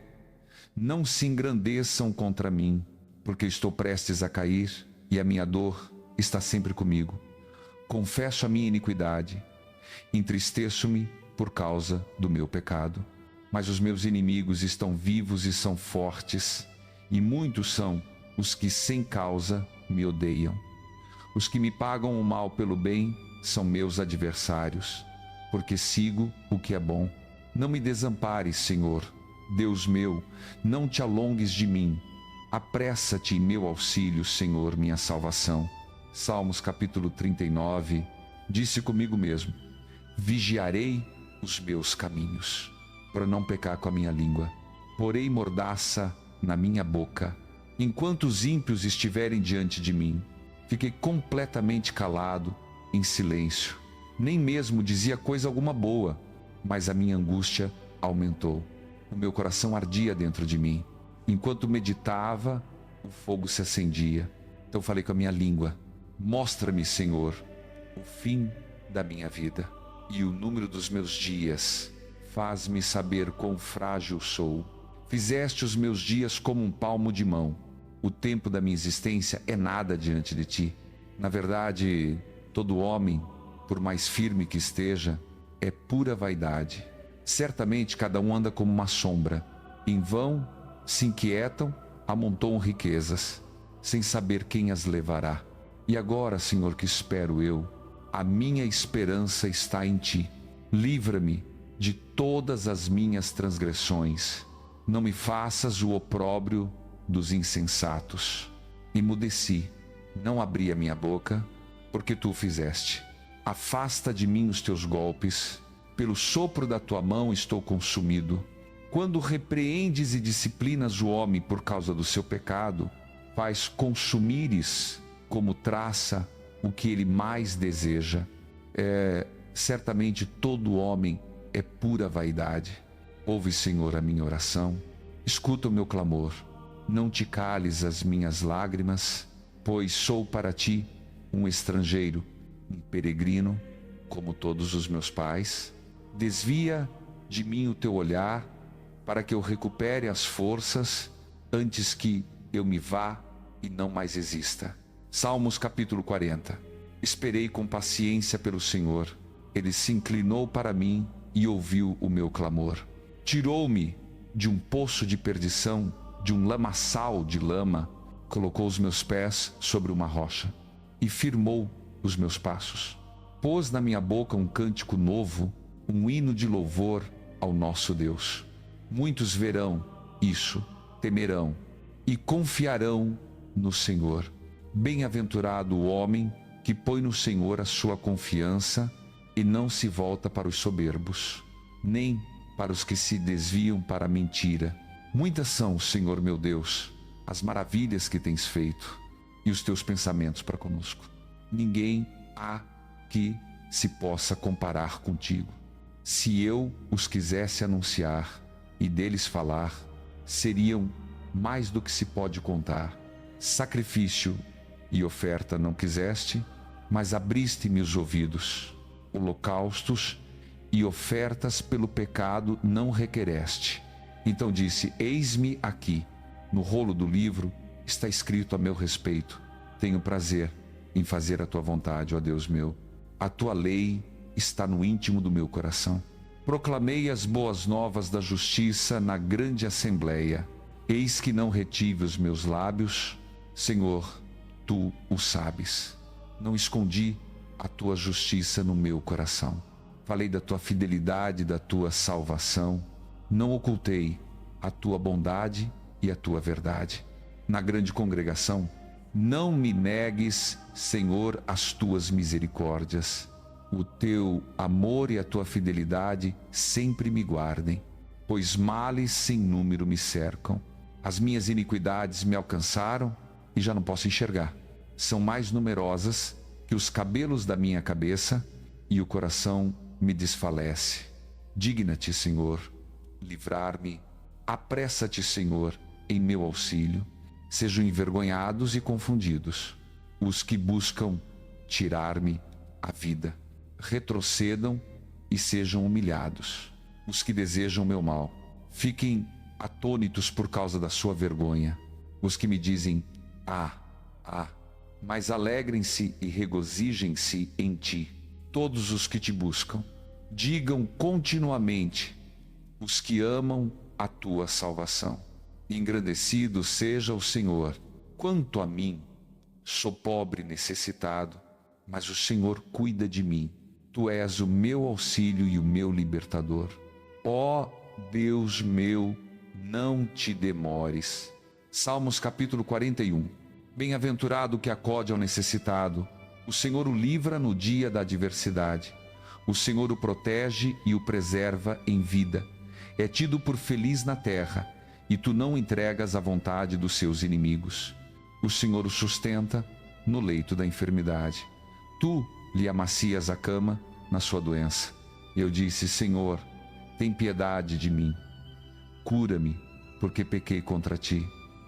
S1: não se engrandeçam contra mim, porque estou prestes a cair, e a minha dor está sempre comigo. Confesso a minha iniquidade, entristeço-me por causa do meu pecado. Mas os meus inimigos estão vivos e são fortes, e muitos são os que sem causa me odeiam. Os que me pagam o mal pelo bem são meus adversários, porque sigo o que é bom. Não me desampares, Senhor, Deus meu, não te alongues de mim. Apressa-te em meu auxílio, Senhor, minha salvação. Salmos capítulo 39, disse comigo mesmo: vigiarei os meus caminhos, para não pecar com a minha língua. Porei mordaça na minha boca, enquanto os ímpios estiverem diante de mim. Fiquei completamente calado, em silêncio. Nem mesmo dizia coisa alguma boa, mas a minha angústia aumentou. O meu coração ardia dentro de mim. Enquanto meditava, o fogo se acendia. Então falei com a minha língua: mostra-me, Senhor, o fim da minha vida e o número dos meus dias. Faz-me saber quão frágil sou. Fizeste os meus dias como um palmo de mão. O tempo da minha existência é nada diante de ti. Na verdade, todo homem, por mais firme que esteja, é pura vaidade. Certamente cada um anda como uma sombra. Em vão se inquietam, amontoam riquezas, sem saber quem as levará. E agora, Senhor, que espero eu? A minha esperança está em ti. Livra-me de todas as minhas transgressões. Não me faças o opróbrio dos insensatos. Emudeci, não abri a minha boca, porque tu o fizeste. Afasta de mim os teus golpes. Pelo sopro da tua mão estou consumido. Quando repreendes e disciplinas o homem por causa do seu pecado, faz consumires como traça o que ele mais deseja. Certamente todo homem é pura vaidade. Ouve, Senhor, a minha oração. Escuta o meu clamor. Não te cales as minhas lágrimas, pois sou para ti um estrangeiro, um peregrino, como todos os meus pais. Desvia de mim o teu olhar, para que eu recupere as forças, antes que eu me vá e não mais exista. Salmos capítulo 40. Esperei com paciência pelo Senhor. Ele se inclinou para mim e ouviu o meu clamor. Tirou-me de um poço de perdição, de um lamaçal de lama, colocou os meus pés sobre uma rocha e firmou os meus passos. Pôs na minha boca um cântico novo, um hino de louvor ao nosso Deus. Muitos verão isso, temerão e confiarão no Senhor. Bem-aventurado o homem que põe no Senhor a sua confiança e não se volta para os soberbos, nem para os que se desviam para a mentira. Muitas são, Senhor meu Deus, as maravilhas que tens feito e os teus pensamentos para conosco. Ninguém há que se possa comparar contigo. Se eu os quisesse anunciar e deles falar, seriam mais do que se pode contar. Sacrifício e oferta não quiseste, mas abriste-me os ouvidos. Holocaustos e ofertas pelo pecado não requereste. Então disse: eis-me aqui. No rolo do livro está escrito a meu respeito: tenho prazer em fazer a tua vontade, ó Deus meu. A tua lei está no íntimo do meu coração. Proclamei as boas novas da justiça na grande assembleia. Eis que não retive os meus lábios. Senhor, tu o sabes. Não escondi a tua justiça no meu coração. Falei da tua fidelidade, da tua salvação. Não ocultei a tua bondade e a tua verdade. Na grande congregação, não me negues, Senhor, as tuas misericórdias. O teu amor e a tua fidelidade sempre me guardem, pois males sem número me cercam. As minhas iniquidades me alcançaram e já não posso enxergar. São mais numerosas que os cabelos da minha cabeça e o coração me desfalece. Digna-te, Senhor, livrar-me. Apressa-te, Senhor, em meu auxílio. Sejam envergonhados e confundidos os que buscam tirar-me a vida. Retrocedam e sejam humilhados os que desejam meu mal. Fiquem atônitos por causa da sua vergonha os que me dizem: mas alegrem-se e regozijem-se em ti todos os que te buscam. Digam continuamente os que amam a tua salvação: engrandecido seja o Senhor. Quanto a mim, sou pobre e necessitado, mas o Senhor cuida de mim. Tu és o meu auxílio e o meu libertador. Ó Deus meu, não te demores. Salmos capítulo 41. Bem-aventurado o que acode ao necessitado. O Senhor o livra no dia da adversidade. O Senhor o protege e o preserva em vida. É tido por feliz na terra, e tu não o entregas à vontade dos seus inimigos. O Senhor o sustenta no leito da enfermidade. Tu lhe amacias a cama na sua doença. Eu disse: Senhor, tem piedade de mim. Cura-me, porque pequei contra ti.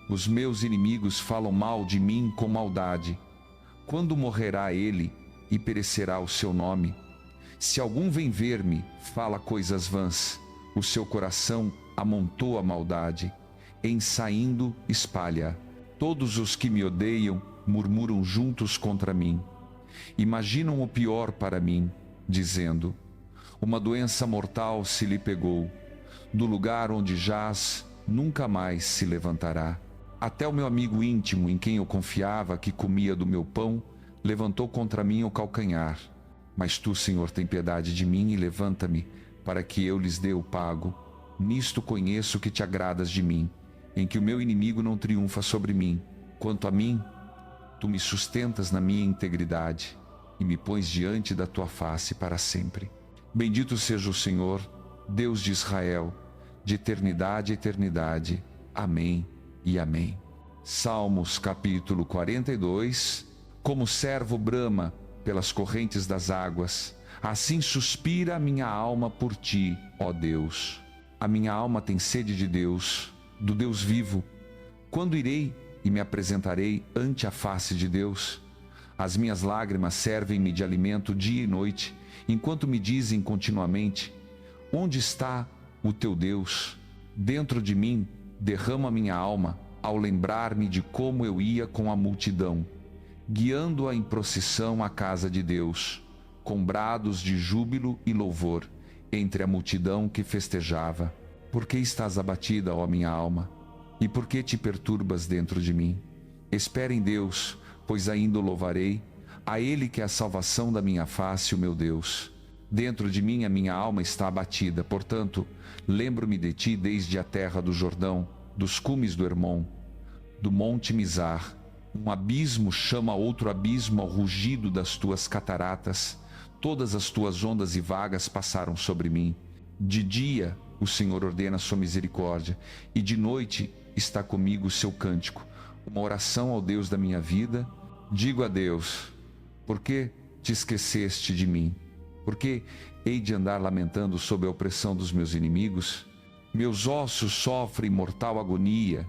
S1: Os meus inimigos falam mal de mim com maldade. Quando morrerá ele e perecerá o seu nome? Se algum vem ver-me, fala coisas vãs. O seu coração amontoa maldade. Em saindo, espalha. Todos os que me odeiam murmuram juntos contra mim. Imaginam o pior para mim, dizendo: uma doença mortal se lhe pegou. Do lugar onde jaz, nunca mais se levantará. Até o meu amigo íntimo, em quem eu confiava, que comia do meu pão, levantou contra mim o calcanhar. Mas tu, Senhor, tem piedade de mim e levanta-me, para que eu lhes dê o pago. Nisto conheço que te agradas de mim, em que o meu inimigo não triunfa sobre mim. Quanto a mim, tu me sustentas na minha integridade e me pões diante da tua face para sempre. Bendito seja o Senhor, Deus de Israel, de eternidade a eternidade. Amém e amém. Salmos capítulo 42. Como o servo brama pelas correntes das águas, assim suspira a minha alma por ti, ó Deus. A minha alma tem sede de Deus, do Deus vivo. Quando irei e me apresentarei ante a face de Deus? As minhas lágrimas servem-me de alimento dia e noite, enquanto me dizem continuamente: onde está o teu Deus? Dentro de mim derramo a minha alma, ao lembrar-me de como eu ia com a multidão, guiando-a em procissão à casa de Deus, com brados de júbilo e louvor, entre a multidão que festejava. Por que estás abatida, ó minha alma? E por que te perturbas dentro de mim? Espera em Deus, pois ainda o louvarei, a Ele que é a salvação da minha face, o meu Deus. Dentro de mim a minha alma está abatida, portanto, lembro-me de ti desde a terra do Jordão, dos cumes do Hermon, do monte Mizar. Um abismo chama outro abismo ao rugido das tuas cataratas. Todas as tuas ondas e vagas passaram sobre mim. De dia o Senhor ordena sua misericórdia, e de noite está comigo o seu cântico, uma oração ao Deus da minha vida. Digo a Deus: por que te esqueceste de mim? Por que hei de andar lamentando sob a opressão dos meus inimigos? Meus ossos sofrem mortal agonia,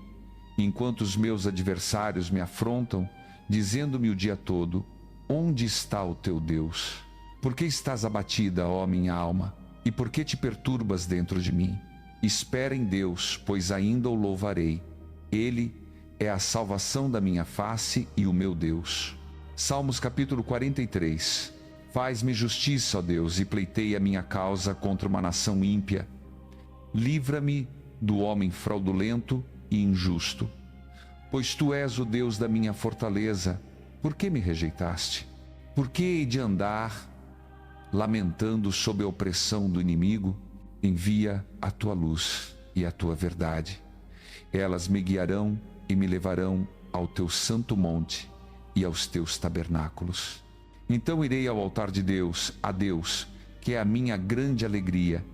S1: enquanto os meus adversários me afrontam, dizendo-me o dia todo: onde está o teu Deus? Por que estás abatida, ó minha alma? E por que te perturbas dentro de mim? Espera em Deus, pois ainda o louvarei. Ele é a salvação da minha face e o meu Deus. Salmos capítulo 43. Faz-me justiça, ó Deus, e pleiteia a minha causa contra uma nação ímpia. Livra-me do homem fraudulento e injusto. Pois tu és o Deus da minha fortaleza. Por que me rejeitaste? Por que hei de andar lamentando sob a opressão do inimigo? Envia a tua luz e a tua verdade. Elas me guiarão e me levarão ao teu santo monte e aos teus tabernáculos. Então irei ao altar de Deus, a Deus, que é a minha grande alegria,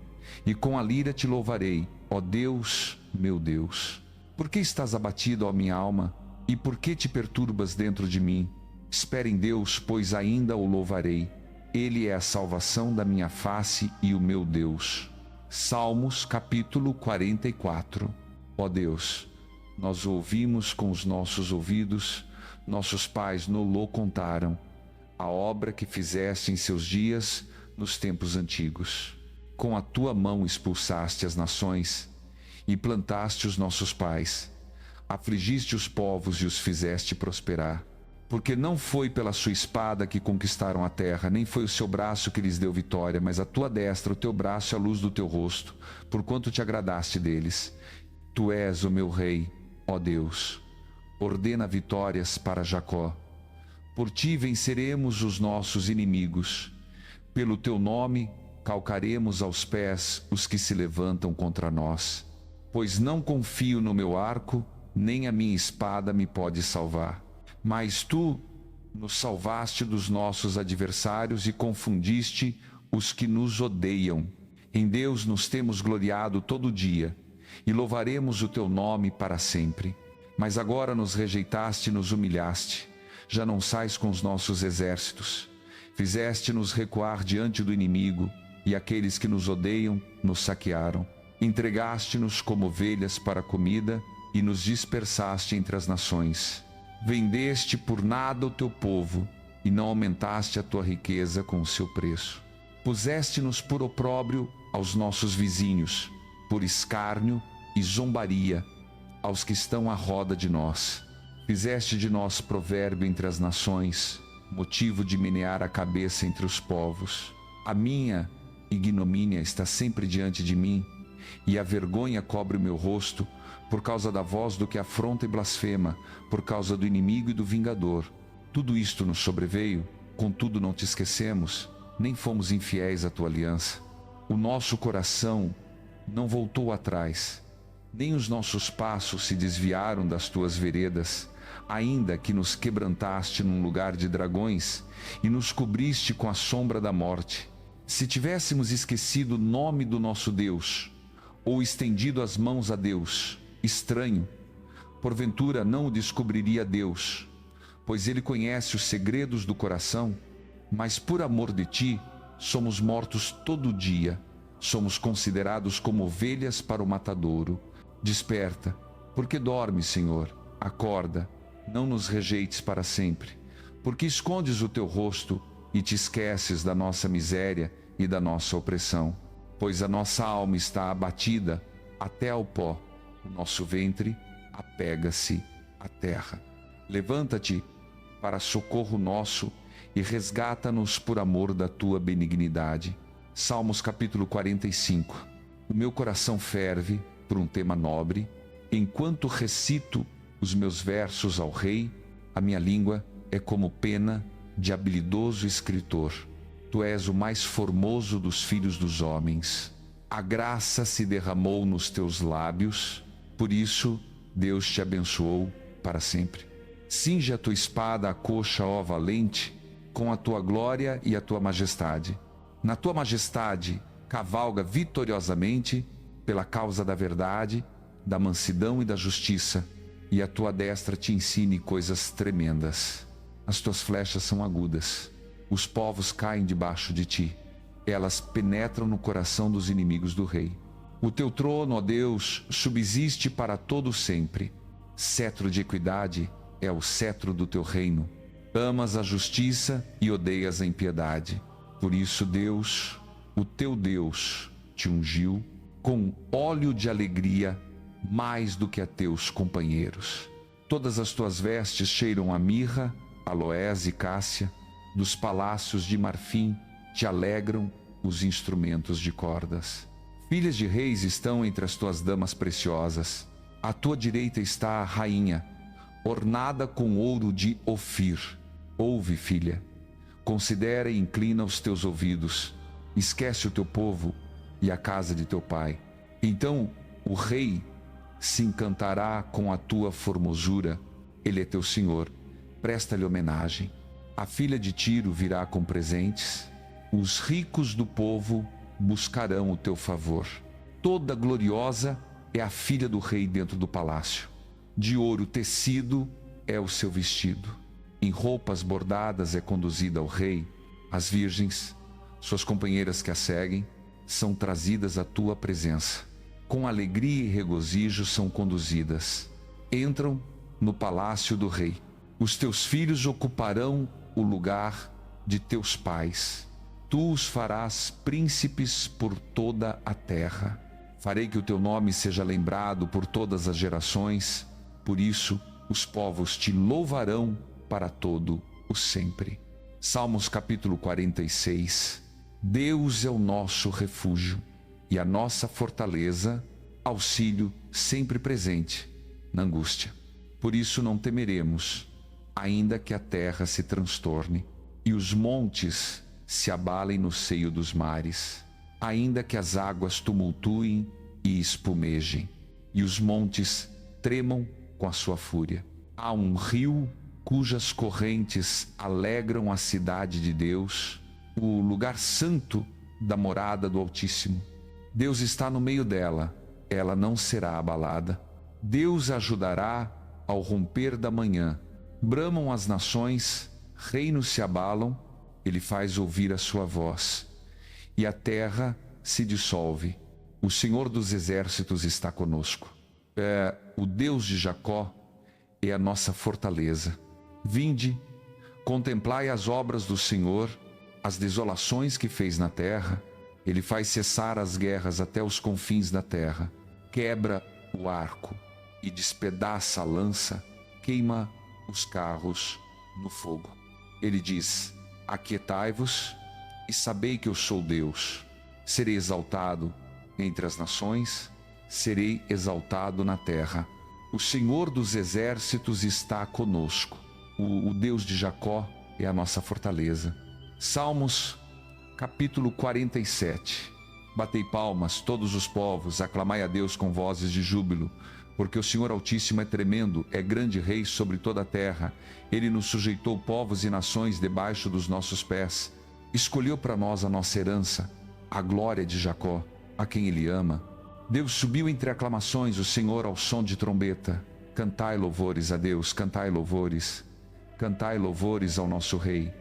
S1: e com a lira te louvarei, ó Deus, meu Deus. Por que estás abatido, ó minha alma? E por que te perturbas dentro de mim? Espera em Deus, pois ainda o louvarei. Ele é a salvação da minha face e o meu Deus. Salmos capítulo 44. Ó Deus, nós o ouvimos com os nossos ouvidos, nossos pais nos contaram, a obra que fizeste em seus dias nos tempos antigos. Com a tua mão expulsaste as nações e plantaste os nossos pais. Afligiste os povos e os fizeste prosperar. Porque não foi pela sua espada que conquistaram a terra, nem foi o seu braço que lhes deu vitória, mas a tua destra, o teu braço e a luz do teu rosto, porquanto te agradaste deles. Tu és o meu rei, ó Deus. Ordena vitórias para Jacó. Por ti venceremos os nossos inimigos. Pelo teu nome calcaremos aos pés os que se levantam contra nós. Pois não confio no meu arco, nem a minha espada me pode salvar. Mas tu nos salvaste dos nossos adversários e confundiste os que nos odeiam. Em Deus nos temos gloriado todo dia e louvaremos o teu nome para sempre. Mas agora nos rejeitaste e nos humilhaste. Já não sais com os nossos exércitos. Fizeste-nos recuar diante do inimigo, e aqueles que nos odeiam nos saquearam. Entregaste-nos como ovelhas para a comida e nos dispersaste entre as nações. Vendeste por nada o teu povo e não aumentaste a tua riqueza com o seu preço. Puseste-nos por opróbrio aos nossos vizinhos, por escárnio e zombaria aos que estão à roda de nós. Fizeste de nós provérbio entre as nações, motivo de menear a cabeça entre os povos. A minha ignomínia está sempre diante de mim, e a vergonha cobre o meu rosto, por causa da voz do que afronta e blasfema, por causa do inimigo e do vingador. Tudo isto nos sobreveio, contudo não te esquecemos, nem fomos infiéis à tua aliança. O nosso coração não voltou atrás, nem os nossos passos se desviaram das tuas veredas, ainda que nos quebrantaste num lugar de dragões e nos cobriste com a sombra da morte. Se tivéssemos esquecido o nome do nosso Deus, ou estendido as mãos a Deus, estranho, porventura não o descobriria Deus, pois Ele conhece os segredos do coração. Mas por amor de ti, somos mortos todo dia, somos considerados como ovelhas para o matadouro. Desperta, porque dormes, Senhor, acorda, não nos rejeites para sempre, porque escondes o teu rosto e te esqueces da nossa miséria e da nossa opressão. Pois a nossa alma está abatida até ao pó, o nosso ventre apega-se à terra. Levanta-te para socorro nosso e resgata-nos por amor da tua benignidade. Salmos capítulo 45. O meu coração ferve por um tema nobre, enquanto recito os meus versos ao rei, a minha língua é como pena de habilidoso escritor. Tu és o mais formoso dos filhos dos homens. A graça se derramou nos teus lábios, por isso Deus te abençoou para sempre. Cinge a tua espada à coxa, ó valente, com a tua glória e a tua majestade. Na tua majestade, cavalga vitoriosamente pela causa da verdade, da mansidão e da justiça, e a tua destra te ensine coisas tremendas. As tuas flechas são agudas. Os povos caem debaixo de ti. Elas penetram no coração dos inimigos do rei. O teu trono, ó Deus, subsiste para todo sempre. Cetro de equidade é o cetro do teu reino. Amas a justiça e odeias a impiedade. Por isso Deus, o teu Deus, te ungiu com óleo de alegria mais do que a teus companheiros. Todas as tuas vestes cheiram a mirra, aloés e cássia. Dos palácios de marfim te alegram os instrumentos de cordas. Filhas de reis estão entre as tuas damas preciosas. À tua direita está a rainha, ornada com ouro de Ofir. Ouve, filha, considera e inclina os teus ouvidos. Esquece o teu povo e a casa de teu pai. Então o rei se encantará com a tua formosura. Ele é teu senhor, presta-lhe homenagem. A filha de Tiro virá com presentes. Os ricos do povo buscarão o teu favor. Toda gloriosa é a filha do rei dentro do palácio. De ouro tecido é o seu vestido. Em roupas bordadas é conduzida ao rei. As virgens, suas companheiras que a seguem, são trazidas à tua presença. Com alegria e regozijo são conduzidas. Entram no palácio do rei. Os teus filhos ocuparão o lugar de teus pais. Tu os farás príncipes por toda a terra. Farei que o teu nome seja lembrado por todas as gerações. Por isso, os povos te louvarão para todo o sempre. Salmos capítulo 46. Deus é o nosso refúgio e a nossa fortaleza, auxílio sempre presente na angústia. Por isso não temeremos, ainda que a terra se transtorne e os montes se abalem no seio dos mares, ainda que as águas tumultuem e espumejem, e os montes tremam com a sua fúria. Há um rio cujas correntes alegram a cidade de Deus, o lugar santo da morada do Altíssimo. Deus está no meio dela, ela não será abalada. Deus ajudará ao romper da manhã. Bramam as nações, reinos se abalam, ele faz ouvir a sua voz, e a terra se dissolve. O Senhor dos exércitos está conosco. O Deus de Jacó é a nossa fortaleza. Vinde, contemplai as obras do Senhor, as desolações que fez na terra. Ele faz cessar as guerras até os confins da terra. Quebra o arco e despedaça a lança, queima os carros no fogo. Ele diz: aquietai-vos e sabei que eu sou Deus. Serei exaltado entre as nações, serei exaltado na terra. O Senhor dos exércitos está conosco. O Deus de Jacó é a nossa fortaleza. Salmos, capítulo 47. Batei palmas, todos os povos, aclamai a Deus com vozes de júbilo, porque o Senhor Altíssimo é tremendo, é grande rei sobre toda a terra. Ele nos sujeitou povos e nações debaixo dos nossos pés. Escolheu para nós a nossa herança, a glória de Jacó, a quem Ele ama. Deus subiu entre aclamações, o Senhor ao som de trombeta. Cantai louvores a Deus, cantai louvores ao nosso Rei.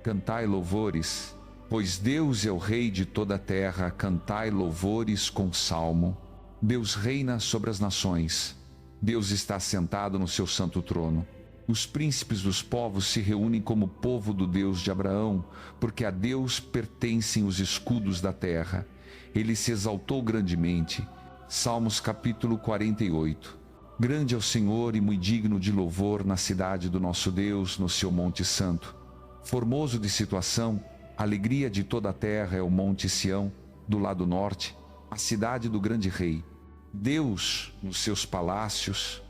S1: Cantai louvores, pois Deus é o Rei de toda a terra. Cantai louvores com salmo. Deus reina sobre as nações. Deus está sentado no seu santo trono. Os príncipes dos povos se reúnem como povo do Deus de Abraão, porque a Deus pertencem os escudos da terra. Ele se exaltou grandemente. Salmos capítulo 48. Grande é o Senhor e muito digno de louvor na cidade do nosso Deus, no seu monte santo. Formoso de situação, alegria de toda a terra é o monte Sião, do lado norte, a cidade do grande rei. Deus, nos seus palácios,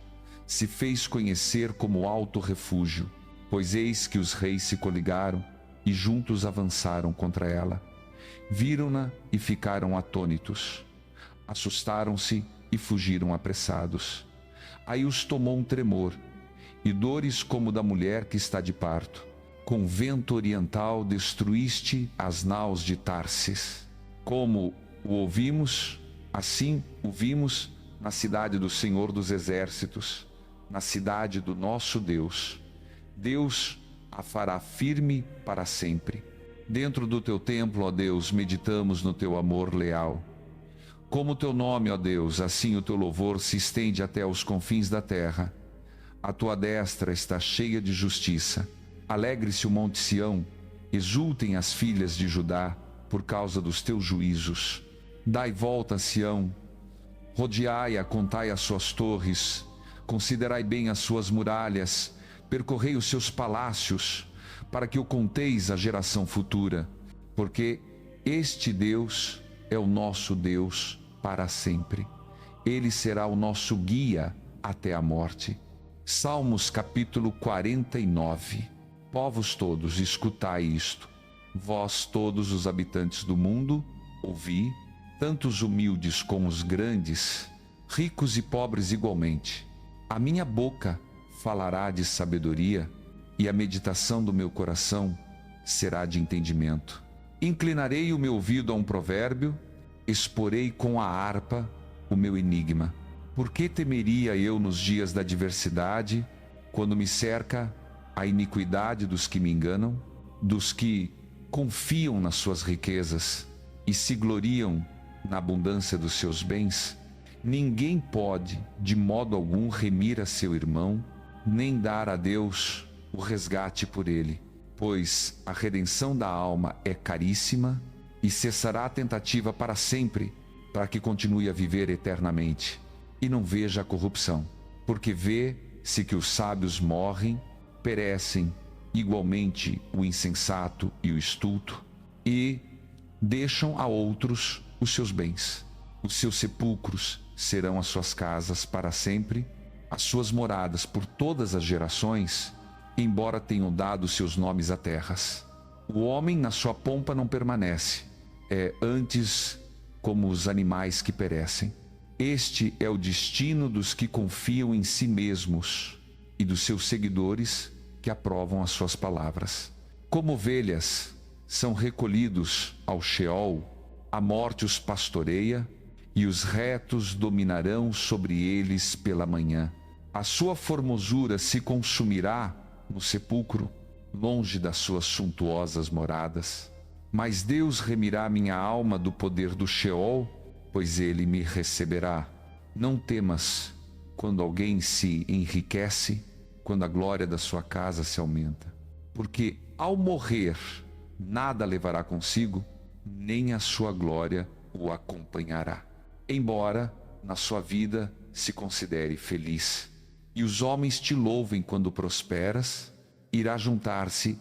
S1: se fez conhecer como alto refúgio, pois eis que os reis se coligaram e juntos avançaram contra ela. Viram-na e ficaram atônitos. Assustaram-se e fugiram apressados. Aí os tomou um tremor, e dores como da mulher que está de parto. Com vento oriental destruíste as naus de Tarsis. Como o ouvimos, assim o vimos na cidade do Senhor dos exércitos, na cidade do nosso Deus. Deus a fará firme para sempre. Dentro do teu templo, ó Deus, meditamos no teu amor leal. Como o teu nome, ó Deus, assim o teu louvor se estende até os confins da terra. A tua destra está cheia de justiça. Alegre-se o monte Sião, exultem as filhas de Judá por causa dos teus juízos. Dai volta a Sião, rodeai-a, contai as suas torres, considerai bem as suas muralhas, percorrei os seus palácios, para que o conteis à geração futura, porque este Deus é o nosso Deus para sempre. Ele será o nosso guia até a morte. Salmos capítulo 49. Povos todos, escutai isto. Vós todos os habitantes do mundo, ouvi, tanto os humildes como os grandes, ricos e pobres igualmente. A minha boca falará de sabedoria, e a meditação do meu coração será de entendimento. Inclinarei o meu ouvido a um provérbio, exporei com a harpa o meu enigma. Por que temeria eu nos dias da adversidade, quando me cerca a iniquidade dos que me enganam, dos que confiam nas suas riquezas e se gloriam na abundância dos seus bens? Ninguém pode, de modo algum, remir a seu irmão, nem dar a Deus o resgate por ele, pois a redenção da alma é caríssima e cessará a tentativa para sempre, para que continue a viver eternamente e não veja a corrupção, porque vê-se que os sábios morrem, perecem igualmente o insensato e o estulto, e deixam a outros os seus bens. Os seus sepulcros serão as suas casas para sempre, as suas moradas por todas as gerações, embora tenham dado seus nomes a terras. O homem na sua pompa não permanece, é antes como os animais que perecem. Este é o destino dos que confiam em si mesmos e dos seus seguidores que aprovam as suas palavras. Como ovelhas são recolhidos ao Sheol, a morte os pastoreia, e os retos dominarão sobre eles pela manhã. A sua formosura se consumirá no sepulcro, longe das suas suntuosas moradas. Mas Deus remirá minha alma do poder do Sheol, pois ele me receberá. Não temas quando alguém se enriquece, quando a glória da sua casa se aumenta. Porque ao morrer, nada levará consigo, nem a sua glória o acompanhará. Embora na sua vida se considere feliz, e os homens te louvem quando prosperas, irá juntar-se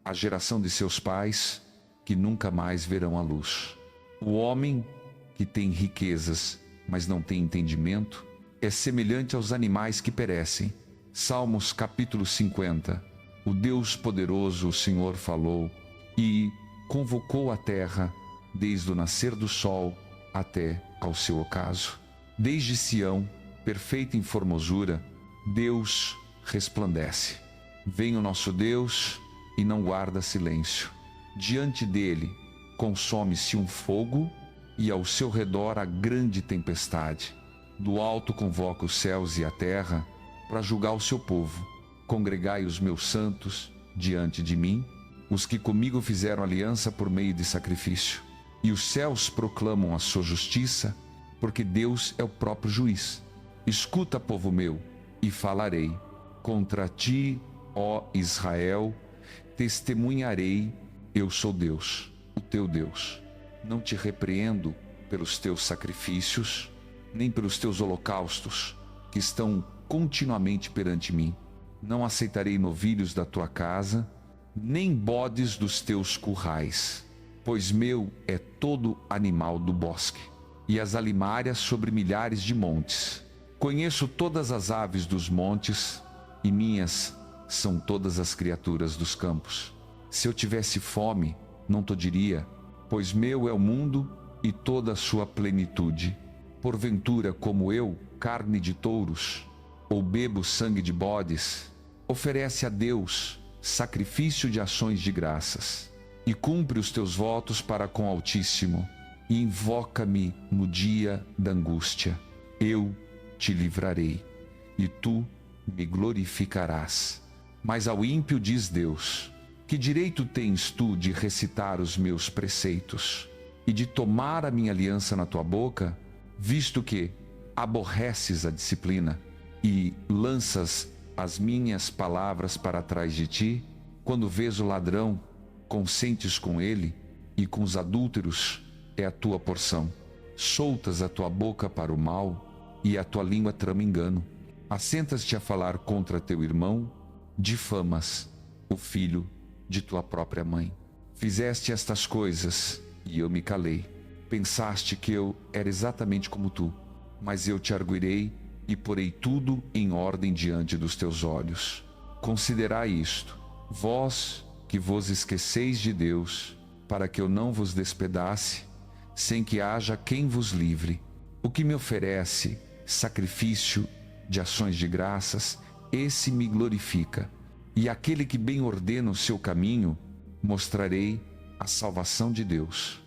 S1: à geração de seus pais, que nunca mais verão a luz. O homem que tem riquezas, mas não tem entendimento, é semelhante aos animais que perecem. Salmos capítulo 50. O Deus poderoso, o Senhor, falou e convocou a terra desde o nascer do sol até ao seu ocaso. Desde Sião, perfeita em formosura, Deus resplandece. Vem o nosso Deus e não guarda silêncio. Diante dele consome-se um fogo e ao seu redor a grande tempestade. Do alto convoca os céus e a terra para julgar o seu povo. Congregai os meus santos diante de mim, os que comigo fizeram aliança por meio de sacrifício. E os céus proclamam a sua justiça, porque Deus é o próprio juiz. Escuta, povo meu, e falarei. Contra ti, ó Israel, testemunharei, eu sou Deus, o teu Deus. Não te repreendo pelos teus sacrifícios, nem pelos teus holocaustos, que estão continuamente perante mim. Não aceitarei novilhos da tua casa, nem bodes dos teus currais, pois meu é todo animal do bosque, e as alimárias sobre milhares de montes. Conheço todas as aves dos montes, e minhas são todas as criaturas dos campos. Se eu tivesse fome, não te diria, pois meu é o mundo e toda a sua plenitude. Porventura, como eu, carne de touros, ou bebo sangue de bodes, oferece a Deus sacrifício de ações de graças, e cumpre os teus votos para com o Altíssimo, e invoca-me no dia da angústia. Eu te livrarei, e tu me glorificarás. Mas ao ímpio diz Deus: que direito tens tu de recitar os meus preceitos, e de tomar a minha aliança na tua boca, visto que aborreces a disciplina, e lanças as minhas palavras para trás de ti? Quando vês o ladrão, consentes com ele, e com os adúlteros é a tua porção. Soltas a tua boca para o mal, e a tua língua trama engano. Assentas-te a falar contra teu irmão, difamas o filho de tua própria mãe. Fizeste estas coisas, e eu me calei. Pensaste que eu era exatamente como tu, mas eu te arguirei e porei tudo em ordem diante dos teus olhos. Considerai isto, vós que vos esqueceis de Deus, para que eu não vos despedace, sem que haja quem vos livre. O que me oferece sacrifício de ações de graças, esse me glorifica. E aquele que bem ordena o seu caminho, mostrarei a salvação de Deus.